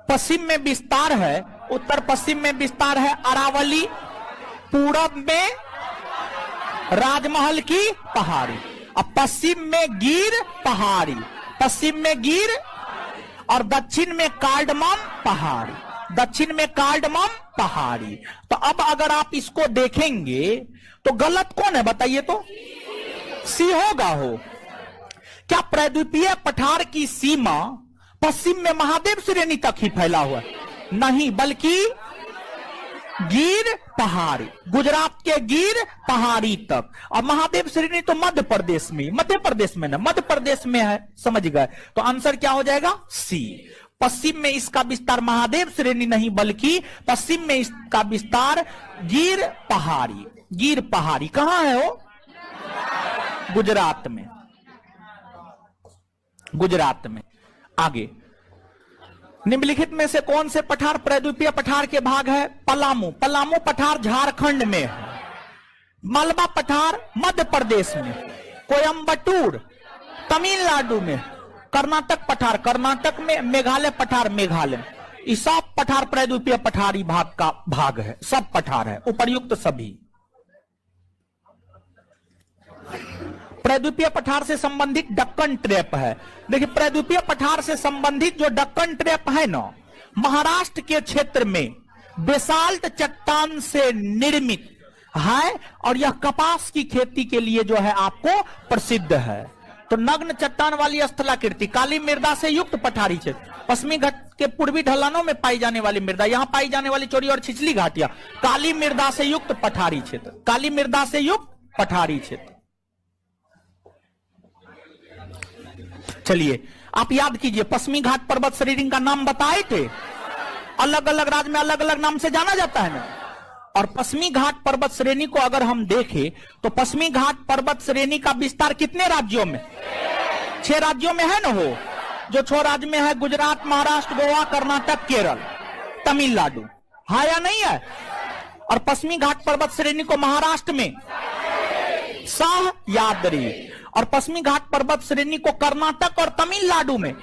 पश्चिम में विस्तार है, उत्तर पश्चिम में विस्तार है अरावली, पूरब में राजमहल की पहाड़ी, और पश्चिम में गिर पहाड़ी, पश्चिम में गिर, और दक्षिण में कार्डमम पहाड़ी, दक्षिण में कार्डमम पहाड़ी। तो अब अगर आप इसको देखेंगे तो गलत कौन है बताइए तो? सी होगा हो। क्या प्रद्वीपीय पठार की सीमा पश्चिम में महादेव श्रेणी तक ही फैला हुआ है? नहीं, बल्कि गिर पहाड़ी, गुजरात के गिर पहाड़ी तक। और महादेव श्रेणी तो मध्य प्रदेश में, मध्य प्रदेश में ना, मध्य प्रदेश में है, समझ गए? तो आंसर क्या हो जाएगा? सी। पश्चिम में इसका विस्तार महादेव श्रेणी नहीं, बल्कि पश्चिम में इसका विस्तार गिर पहाड़ी। गिर पहाड़ी कहां है वो? गुजरात में, गुजरात में। आगे, निम्नलिखित में से कौन से पठार प्रद्वीपीय पठार के भाग है? पलामू। पलामू पठार झारखंड में है, मलबा पठार मध्य प्रदेश में, कोयम्बटूर तमिलनाडु में, कर्नाटक पठार कर्नाटक में, मेघालय पठार मेघालय। ये सब पठार प्रद्वीपीय पठारी भाग का भाग है, सब पठार है, उपर्युक्त सभी। प्रद्वीपीय पठार से संबंधित डक्कन ट्रैप है। देखिए, प्रद्वीपीय पठार से संबंधित जो डक्कन ट्रैप है ना, महाराष्ट्र के क्षेत्र में बेसाल्ट चट्टान से निर्मित है, और यह कपास की खेती के लिए जो है आपको प्रसिद्ध है। तो नग्न चट्टान वाली स्थलाकृति, काली मृदा से युक्त पठारी क्षेत्र, पश्चिमी घाट के पूर्वी ढलानों में पाई जाने वाली मृदा, यहां पाई जाने वाली चोरी और छिछली घाटियां, काली मृदा से युक्त पठारी क्षेत्र, काली मृदा से युक्त पठारी क्षेत्र। चलिए, आप याद कीजिए, पश्चिमी घाट पर्वत श्रेणी का नाम बताए थे। अलग अलग राज्य में अलग अलग नाम से जाना जाता है ना। और पश्चिमी घाट पर्वत श्रेणी को अगर हम देखें तो पश्चिमी घाट पर्वत श्रेणी का विस्तार कितने राज्यों में? 6 राज्यों में है ना हो। जो 6 राज्य में है, गुजरात, महाराष्ट्र, गोवा, कर्नाटक, केरल, तमिलनाडु, है या नहीं है? और पश्चिमी घाट पर्वत श्रेणी को महाराष्ट्र में सह्याद्री, और पश्चिमी घाट पर्वत श्रेणी को कर्नाटक और तमिलनाडु में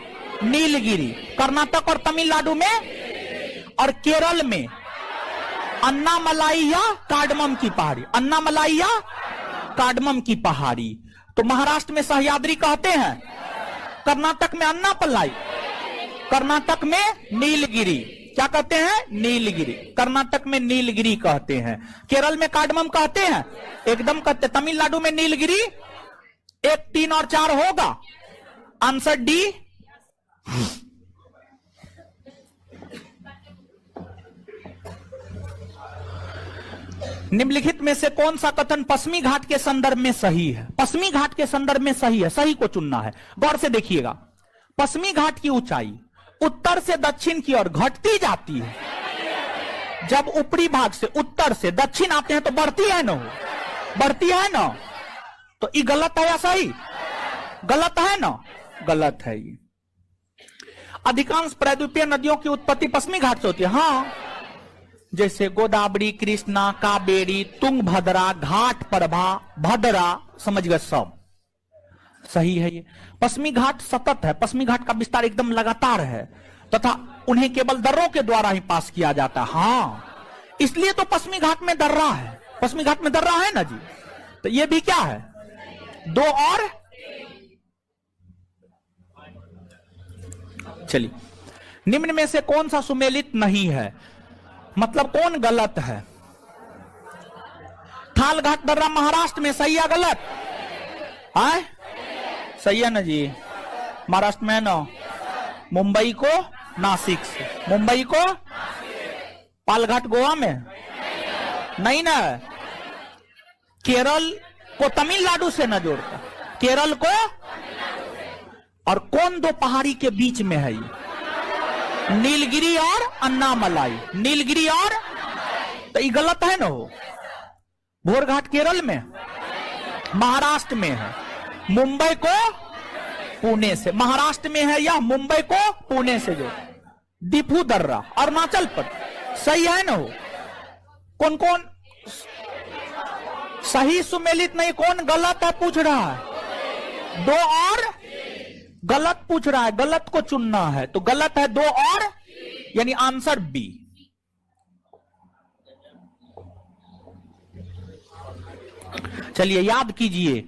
नीलगिरी, कर्नाटक और तमिलनाडु में, और केरल में अन्नामलाई या कार्डमम की पहाड़ी, अन्नामलाई या कार्डमम की पहाड़ी। तो महाराष्ट्र में सह्याद्री कहते हैं, कर्नाटक में अन्नापलाई, कर्नाटक में नीलगिरी, क्या कहते हैं? नीलगिरी, कर्नाटक में नीलगिरी कहते हैं, केरल में कार्डमम कहते हैं, एकदम कहते, तमिलनाडु में नीलगिरी। 1, 3 और 4 होगा, आंसर डी। निम्नलिखित में से कौन सा कथन पश्चिमी घाट के संदर्भ में सही है? पश्चिमी घाट के संदर्भ में सही है, सही को चुनना है। गौर से देखिएगा, पश्चिमी घाट की ऊंचाई उत्तर से दक्षिण की ओर घटती जाती है। जब ऊपरी भाग से उत्तर से दक्षिण आते हैं तो बढ़ती है ना, बढ़ती है ना। तो ये गलत है या सही? गलत है ना, गलत है ये। अधिकांश प्रद्वीपीय नदियों की उत्पत्ति पश्चिमी घाट से होती है। हाँ, जैसे गोदावरी, कृष्णा, कावेरी, तुंगभद्रा, घाट प्रभा, भद्रा, समझ गए, सब सही है ये। पश्चिमी घाट सतत है, पश्चिमी घाट का विस्तार एकदम लगातार है। तथा उन्हें केवल दर्रों के द्वारा ही पास किया जाता है। हाँ, इसलिए तो पश्चिमी घाट में दर्रा है, पश्चिमी घाट में दर्रा है ना जी। तो ये भी क्या है, 2 और। चलिए, निम्न में से कौन सा सुमेलित नहीं है, मतलब कौन गलत है? थाल घाट दर्रा महाराष्ट्र में, सही है गलत? है सही है ना जी, महाराष्ट्र में ना। मुंबई को नासिक से, मुंबई को पालघाट गोवा में नहीं ना, केरल को तमिलनाडु से न जोड़ता, केरल को। और कौन 2 पहाड़ी के बीच में है ये? नीलगिरी और अन्नामलाई, नीलगिरी और, तो ये गलत है ना हो। भोरघाट केरल में, महाराष्ट्र में है। मुंबई को पुणे से, महाराष्ट्र में है या मुंबई को पुणे से जो। दीपू दर्रा अरुणाचल प्रदेश, सही है ना हो। कौन कौन सही सुमेलित नहीं, कौन गलत है पूछ रहा है? 2 और गलत पूछ रहा है, गलत को चुनना है। तो गलत है 2 और, यानी आंसर बी। चलिए याद कीजिए,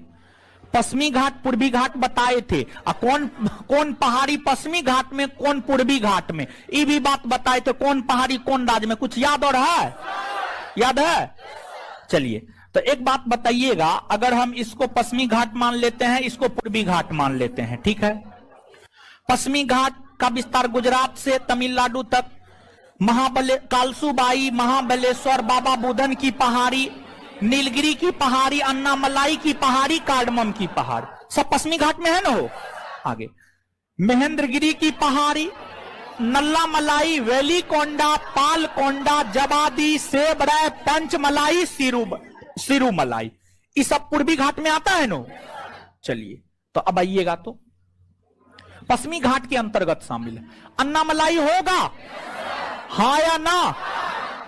पश्चिमी घाट पूर्वी घाट बताए थे, कौन कौन पहाड़ी पश्चिमी घाट में, कौन पूर्वी घाट में, ये भी बात बताए थे। कौन पहाड़ी कौन राज्य में, कुछ याद और है? याद है? चलिए, तो एक बात बताइएगा, अगर हम इसको पश्चिमी घाट मान लेते हैं, इसको पूर्वी घाट मान लेते हैं, ठीक है। पश्चिमी घाट का विस्तार गुजरात से तमिलनाडु तक, कालसूबाई, महाबलेश्वर, बाबा बुधन की पहाड़ी, नीलगिरी की पहाड़ी, अन्नामलाई की पहाड़ी, कार्डमम की पहाड़ी, सब पश्चिमी घाट में है ना हो। आगे महेंद्रगिरी की पहाड़ी, नल्लामलाई, वेलीकोंडा, पालकोंडा, जवादी, सेबराय, पंचमलाई, सिरुमलाई, ये सब पूर्वी घाट में आता है ना। चलिए, तो अब आइएगा, तो पश्चिमी घाट के अंतर्गत शामिल है। अन्नामलाई होगा, हाँ या ना?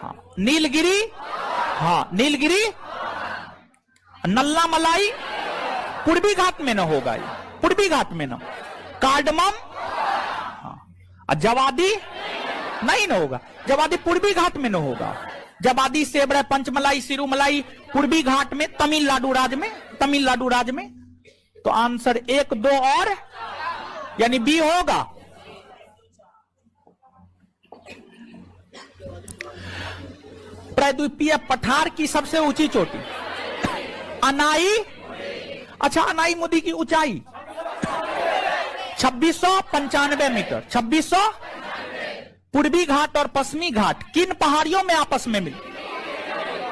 हाँ। नीलगिरी, हाँ नीलगिरी। नल्लामलाई पूर्वी घाट में ना होगा, ये पूर्वी घाट में ना। कार्डमम, हाँ। जवादी नहीं ना होगा, जवादी पूर्वी घाट में ना होगा। जवादी, सेबरा, पंचमलाई, सिरुमलाई पूर्वी घाट में, तमिलनाडु राज्य में, तमिलनाडु राज्य में। तो आंसर 1, 2 और, यानी बी होगा। प्रायद्वीपीय पठार की सबसे ऊंची चोटी अनाई, अच्छा अनाई मुदी की ऊंचाई 2695 मीटर। 2600। पूर्वी घाट और पश्चिमी घाट किन पहाड़ियों में आपस में मिले?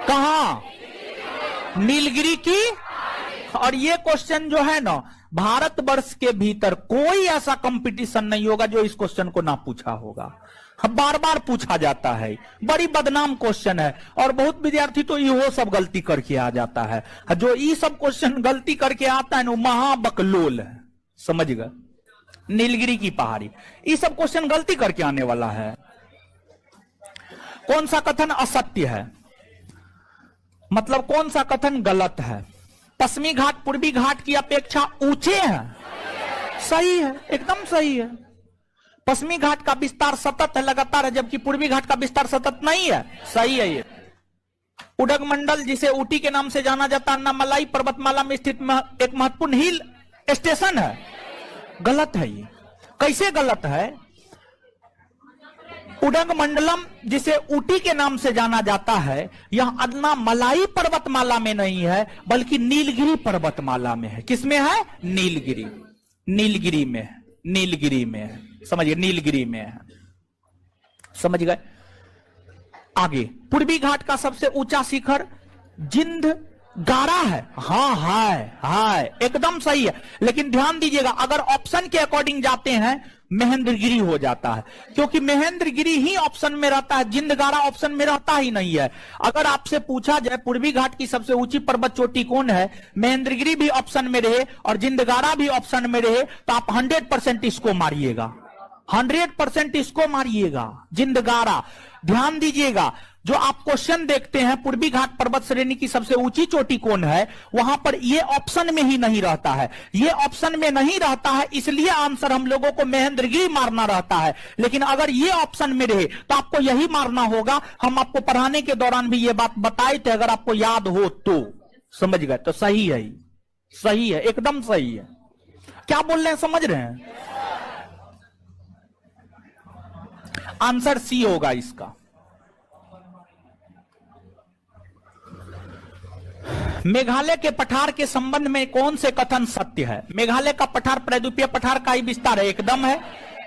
कहां? नीलगिरी की। और ये क्वेश्चन जो है ना, भारतवर्ष के भीतर कोई ऐसा कंपटीशन नहीं होगा जो इस क्वेश्चन को ना पूछा होगा। बार बार पूछा जाता है, बड़ी बदनाम क्वेश्चन है। और बहुत विद्यार्थी तो ये सब गलती करके आ जाता है। जो ये सब क्वेश्चन गलती करके आता है ना, महाबकलोल है, समझ गए। नीलगिरी की पहाड़ी, ये सब क्वेश्चन गलती करके आने वाला है। कौन सा कथन असत्य है, मतलब कौन सा कथन गलत है? पश्चिमी घाट पूर्वी घाट की अपेक्षा ऊंचे हैं, सही है, एकदम सही है। पश्चिमी घाट का विस्तार सतत है, लगातार है, जबकि पूर्वी घाट का विस्तार सतत नहीं है, सही है ये। उडगमंडल, जिसे ऊटी के नाम से जाना जाता है, अन्नामलाई पर्वतमाला में स्थित एक महत्वपूर्ण हिल स्टेशन है, गलत है ये। कैसे गलत है? उडगमंडलम, जिसे ऊटी के नाम से जाना जाता है, यह अन्नामलाई पर्वतमाला में नहीं है, बल्कि नीलगिरी पर्वतमाला में है। किसमें है? नीलगिरी, नीलगिरी में है, नीलगिरी में है, समझिए, नीलगिरी में है, समझ गए। आगे, पूर्वी घाट का सबसे ऊंचा शिखर जिंद गारा है, हाँ है, एकदम सही है। लेकिन ध्यान दीजिएगा, अगर ऑप्शन के अकॉर्डिंग जाते हैं महेंद्रगिरी हो जाता है, क्योंकि महेंद्रगिरी ही ऑप्शन में रहता है, जिंदगारा ऑप्शन में रहता ही नहीं है। अगर आपसे पूछा जाए पूर्वी घाट की सबसे ऊंची पर्वत चोटी कौन है, महेंद्रगिरी भी ऑप्शन में रहे और जिंदगारा भी ऑप्शन में रहे, तो आप 100% इसको मारिएगा, 100% इसको मारिएगा, जिंदगारा। ध्यान दीजिएगा, जो आप क्वेश्चन देखते हैं पूर्वी घाट पर्वत श्रेणी की सबसे ऊंची चोटी कौन है, वहां पर ये ऑप्शन में ही नहीं रहता है। ये ऑप्शन में नहीं रहता है इसलिए आंसर हम लोगों को महेंद्रगिरी मारना रहता है। लेकिन अगर ये ऑप्शन में रहे तो आपको यही मारना होगा। हम आपको पढ़ाने के दौरान भी ये बात बताए थे, अगर आपको याद हो तो समझ गए तो सही है, सही है, एकदम सही है। क्या बोल रहे हैं, समझ रहे हैं? आंसर सी होगा इसका। मेघालय के पठार के संबंध में कौन से कथन सत्य है? मेघालय का पठार प्रायद्वीपीय पठार का ही विस्तार है, एकदम है।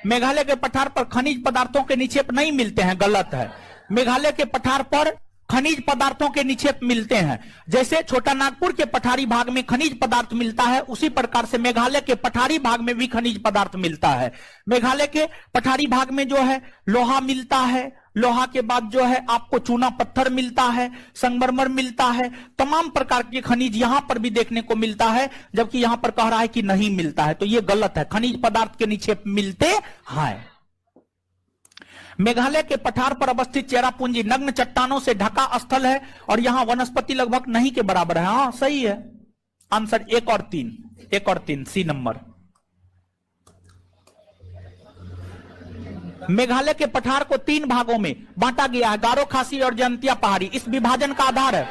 मेघालय के पठार पर खनिज पदार्थों के निक्षेप नहीं मिलते हैं, गलत है। मेघालय के पठार पर खनिज पदार्थों के निक्षेप मिलते हैं। जैसे छोटा नागपुर के पठारी भाग में खनिज पदार्थ मिलता है, उसी प्रकार से मेघालय के पठारी भाग में भी खनिज पदार्थ मिलता है। मेघालय के पठारी भाग में जो है लोहा मिलता है, लोहा के बाद जो है आपको चूना पत्थर मिलता है, संगमरमर मिलता है, तमाम प्रकार के खनिज यहां पर भी देखने को मिलता है, जबकि यहां पर कह रहा है कि नहीं मिलता है, तो यह गलत है। खनिज पदार्थ के निक्षेप मिलते हैं। मेघालय के पठार पर अवस्थित चेरापूंजी नग्न चट्टानों से ढका स्थल है और यहां वनस्पति लगभग नहीं के बराबर है। हाँ सही है, आंसर 1 और 3 सी नंबर। मेघालय के पठार को 3 भागों में बांटा गया है, गारो, खासी और जनतिया पहाड़ी। इस विभाजन का आधार है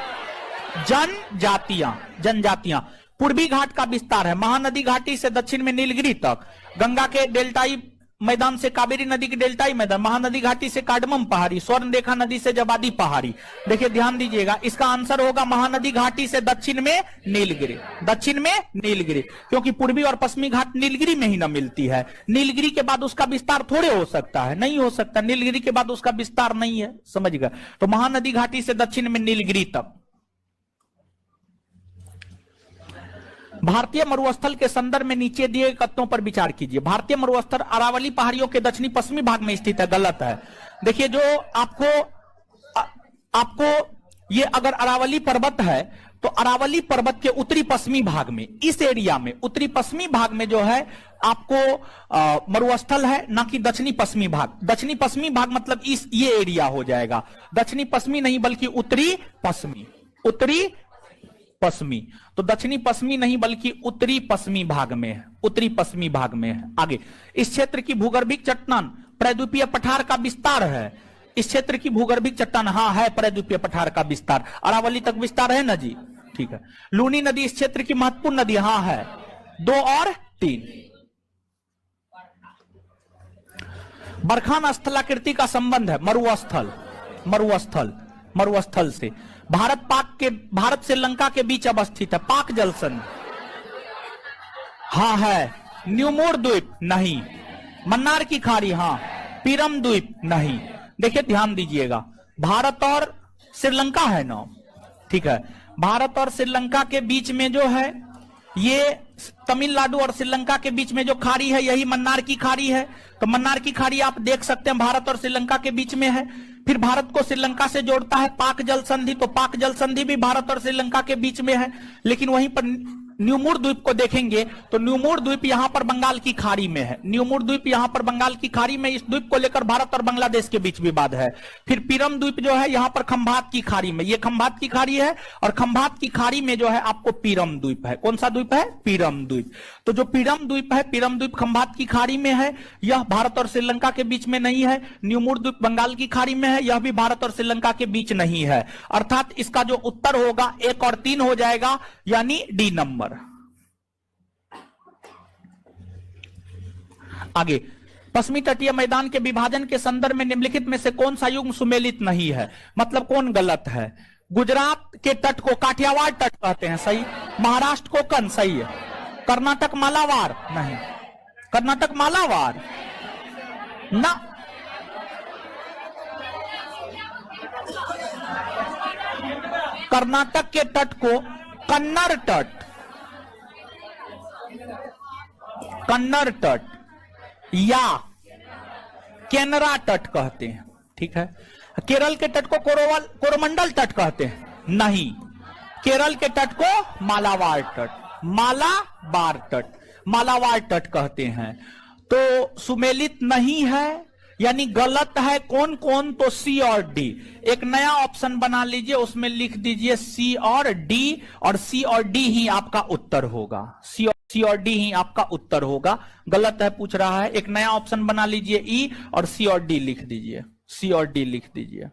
जनजातियां। पूर्वी घाट का विस्तार है महानदी घाटी से दक्षिण में नीलगिरी तक, गंगा के डेल्टाई मैदान से कावेरी नदी के डेल्टाई मैदान, महानदी घाटी से कार्डमम पहाड़ी, स्वर्ण रेखा नदी से जवादी पहाड़ी। देखिए ध्यान दीजिएगा, इसका आंसर होगा महानदी घाटी से दक्षिण में नीलगिरी, दक्षिण में नीलगिरी, क्योंकि पूर्वी और पश्चिमी घाट नीलगिरी में ही ना मिलती है। नीलगिरी के बाद उसका विस्तार थोड़े हो सकता है, नहीं हो सकता, नीलगिरी के बाद उसका विस्तार नहीं है, समझ गए? तो महानदी घाटी से दक्षिण में नीलगिरी तक। भारतीय मरुस्थल के संदर्भ में नीचे दिए कथनों पर विचार कीजिए। भारतीय मरुस्थल अरावली पहाड़ियों के दक्षिणी पश्चिमी भाग में स्थित है, गलत है। देखिए जो आपको ये अगर अरावली पर्वत है तो अरावली पर्वत के उत्तरी पश्चिमी भाग में, इस एरिया में उत्तरी पश्चिमी भाग में जो है आपको मरुस्थल है, ना कि दक्षिणी पश्चिमी भाग। दक्षिणी पश्चिमी भाग मतलब इस ये एरिया हो जाएगा, दक्षिणी पश्चिमी नहीं बल्कि उत्तरी पश्चिमी, उत्तरी पश्चिमी। तो दक्षिणी पश्चिमी नहीं बल्कि उत्तरी पश्चिमी भाग में है, उत्तरी पश्चिमी भाग में है। आगे, इस क्षेत्र की भूगर्भिक चट्टान प्रायद्वीपीय पठार का विस्तार है। इस क्षेत्र की भूगर्भिक चट्टान, हाँ है प्रायद्वीपीय पठार का विस्तार, अरावली तक विस्तार है ना जी, ठीक है। लूनी नदी इस क्षेत्र की महत्वपूर्ण नदी, हाँ है, 2 और 3। बरखान स्थलाकृति का संबंध है मरुस्थल से। भारत श्रीलंका के बीच अवस्थित है, पाक जल संधि, हाँ है। न्यूमोर द्वीप नहीं, मन्नार की खाड़ी, हाँ। पीरम द्वीप नहीं। देखिए ध्यान दीजिएगा, भारत और श्रीलंका है ना, ठीक है। भारत और श्रीलंका के बीच में जो है ये तमिलनाडु और श्रीलंका के बीच में जो खाड़ी है यही मन्नार की खाड़ी है। तो मन्नार की खाड़ी आप देख सकते हैं भारत और श्रीलंका के बीच में है। फिर भारत को श्रीलंका से जोड़ता है पाक जल संधि, तो पाक जल संधि भी भारत और श्रीलंका के बीच में है। लेकिन वहीं पर न्यूमोर द्वीप को देखेंगे तो न्यूमोर द्वीप यहां पर बंगाल की खाड़ी में है, न्यूमोर द्वीप यहां पर बंगाल की खाड़ी में। इस द्वीप को लेकर भारत और बांग्लादेश के बीच विवाद है। फिर पीरम द्वीप जो है यहां पर खंभात की खाड़ी में, ये खंभात की खाड़ी है और खंभात की खाड़ी में जो है आपको पीरम द्वीप है। कौन सा द्वीप है? पीरम द्वीप। तो जो पीरम द्वीप है, पीरम द्वीप खंभात की खाड़ी में है, यह भारत और श्रीलंका के बीच में नहीं है। न्यूमोर द्वीप बंगाल की खाड़ी में है, यह भी भारत और श्रीलंका के बीच नहीं है। अर्थात इसका जो उत्तर होगा 1 और 3 हो जाएगा, यानी डी नंबर। आगे, पश्चिमी तटीय मैदान के विभाजन के संदर्भ में निम्नलिखित में से कौन सा युग्म सुमेलित नहीं है? मतलब कौन गलत है? गुजरात के तट को काठियावाड़ तट कहते हैं, सही। महाराष्ट्र को कन, सही है। कर्नाटक मालावार, नहीं। कर्नाटक मालावार ना, कर्नाटक के तट को कन्नड़ तट, कन्नड़ तट या केनरा तट कहते हैं, ठीक है। केरल के तट को कोरोमंडल तट कहते हैं, नहीं। केरल के तट को मालाबार तट, मालाबार तट, मालाबार तट कहते हैं। तो सुमेलित नहीं है, यानी गलत है कौन कौन, तो सी और डी। एक नया ऑप्शन बना लीजिए, उसमें लिख दीजिए सी और डी, और सी और डी ही आपका उत्तर होगा। सी और डी ही आपका उत्तर होगा। गलत है पूछ रहा है, एक नया ऑप्शन बना लीजिए ई, और सी और डी लिख दीजिए, सी और डी लिख दीजिए।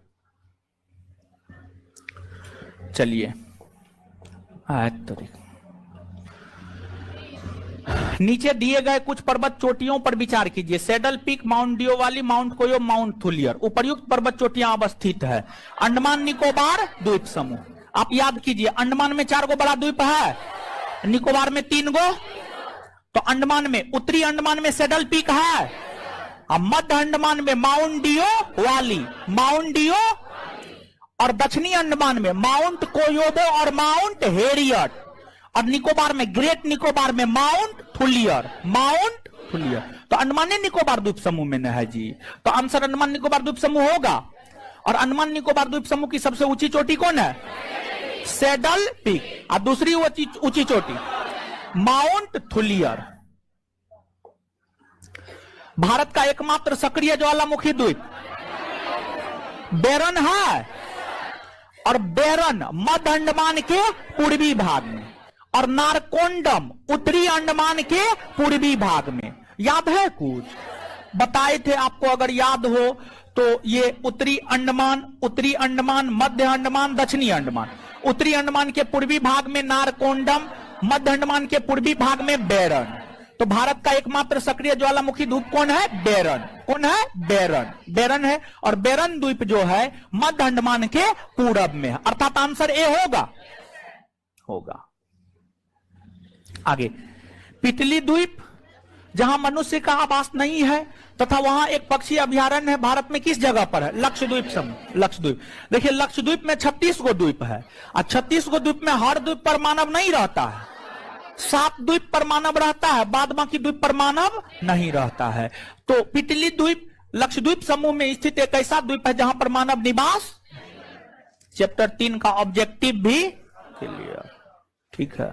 चलिए नीचे दिए गए कुछ पर्वत चोटियों पर विचार कीजिए। Saddle Peak, Mount Diavolo, Mount Koyob, Mount Thuillier. उपर्युक्त पर्वत चोटियां अवस्थित है अंडमान निकोबार द्वीप समूह। आप याद कीजिए, अंडमान में 4 गो बड़ा द्वीप है, निकोबार में 3 गो। तो अंडमान में, उत्तरी अंडमान में सैडल पीक है, और मध्य अंडमान में माउंट डियोवाली, माउंट डियो, और दक्षिणी अंडमान में माउंट कोयोबो और माउंट हेरियट, और निकोबार में, ग्रेट निकोबार में माउंट थुलियर, माउंट थुलियर। तो अंडमान निकोबार द्वीप समूह में न है जी, तो आंसर अंडमान निकोबार द्वीप समूह होगा। और अंडमान निकोबार द्वीप समूह की सबसे ऊंची चोटी कौन है? Saddle peak. और दूसरी ऊंची चोटी माउंट थुलियर। भारत का एकमात्र सक्रिय ज्वालामुखी द्वीप बेरन है, और बेरन मध्य अंडमान के पूर्वी भाग में, और नारकोंडम उत्तरी अंडमान के पूर्वी भाग में। याद है कुछ बताए थे आपको, अगर याद हो तो ये उत्तरी अंडमान, मध्य अंडमान, दक्षिणी अंडमान। उत्तरी अंडमान के पूर्वी भाग में नारकोंडम, मध्य अंडमान के पूर्वी भाग में बेरन। तो भारत का एकमात्र सक्रिय ज्वालामुखी द्वीप कौन है? बेरन। कौन है? बेरन। बेरन है, और बेरन द्वीप जो है मध्य अंडमान के पूरब में है, अर्थात आंसर ए होगा। आगे, पिटली द्वीप, जहां मनुष्य का आवास नहीं है तथा वहां एक पक्षी अभयारण्य है, भारत में किस जगह पर है? लक्षद्वीप समूह। लक्षद्वीप, देखिए लक्षद्वीप में 36 गो द्वीप है, और 36 गो द्वीप में हर द्वीप पर मानव नहीं रहता है। 7 द्वीप पर मानव रहता है, बाद बाकी द्वीप पर मानव नहीं रहता है। तो पिटली द्वीप लक्षद्वीप समूह में स्थित एक ऐसा द्वीप है जहां पर मानव निवास। चैप्टर 3 का ऑब्जेक्टिव भी क्लियर, ठीक है।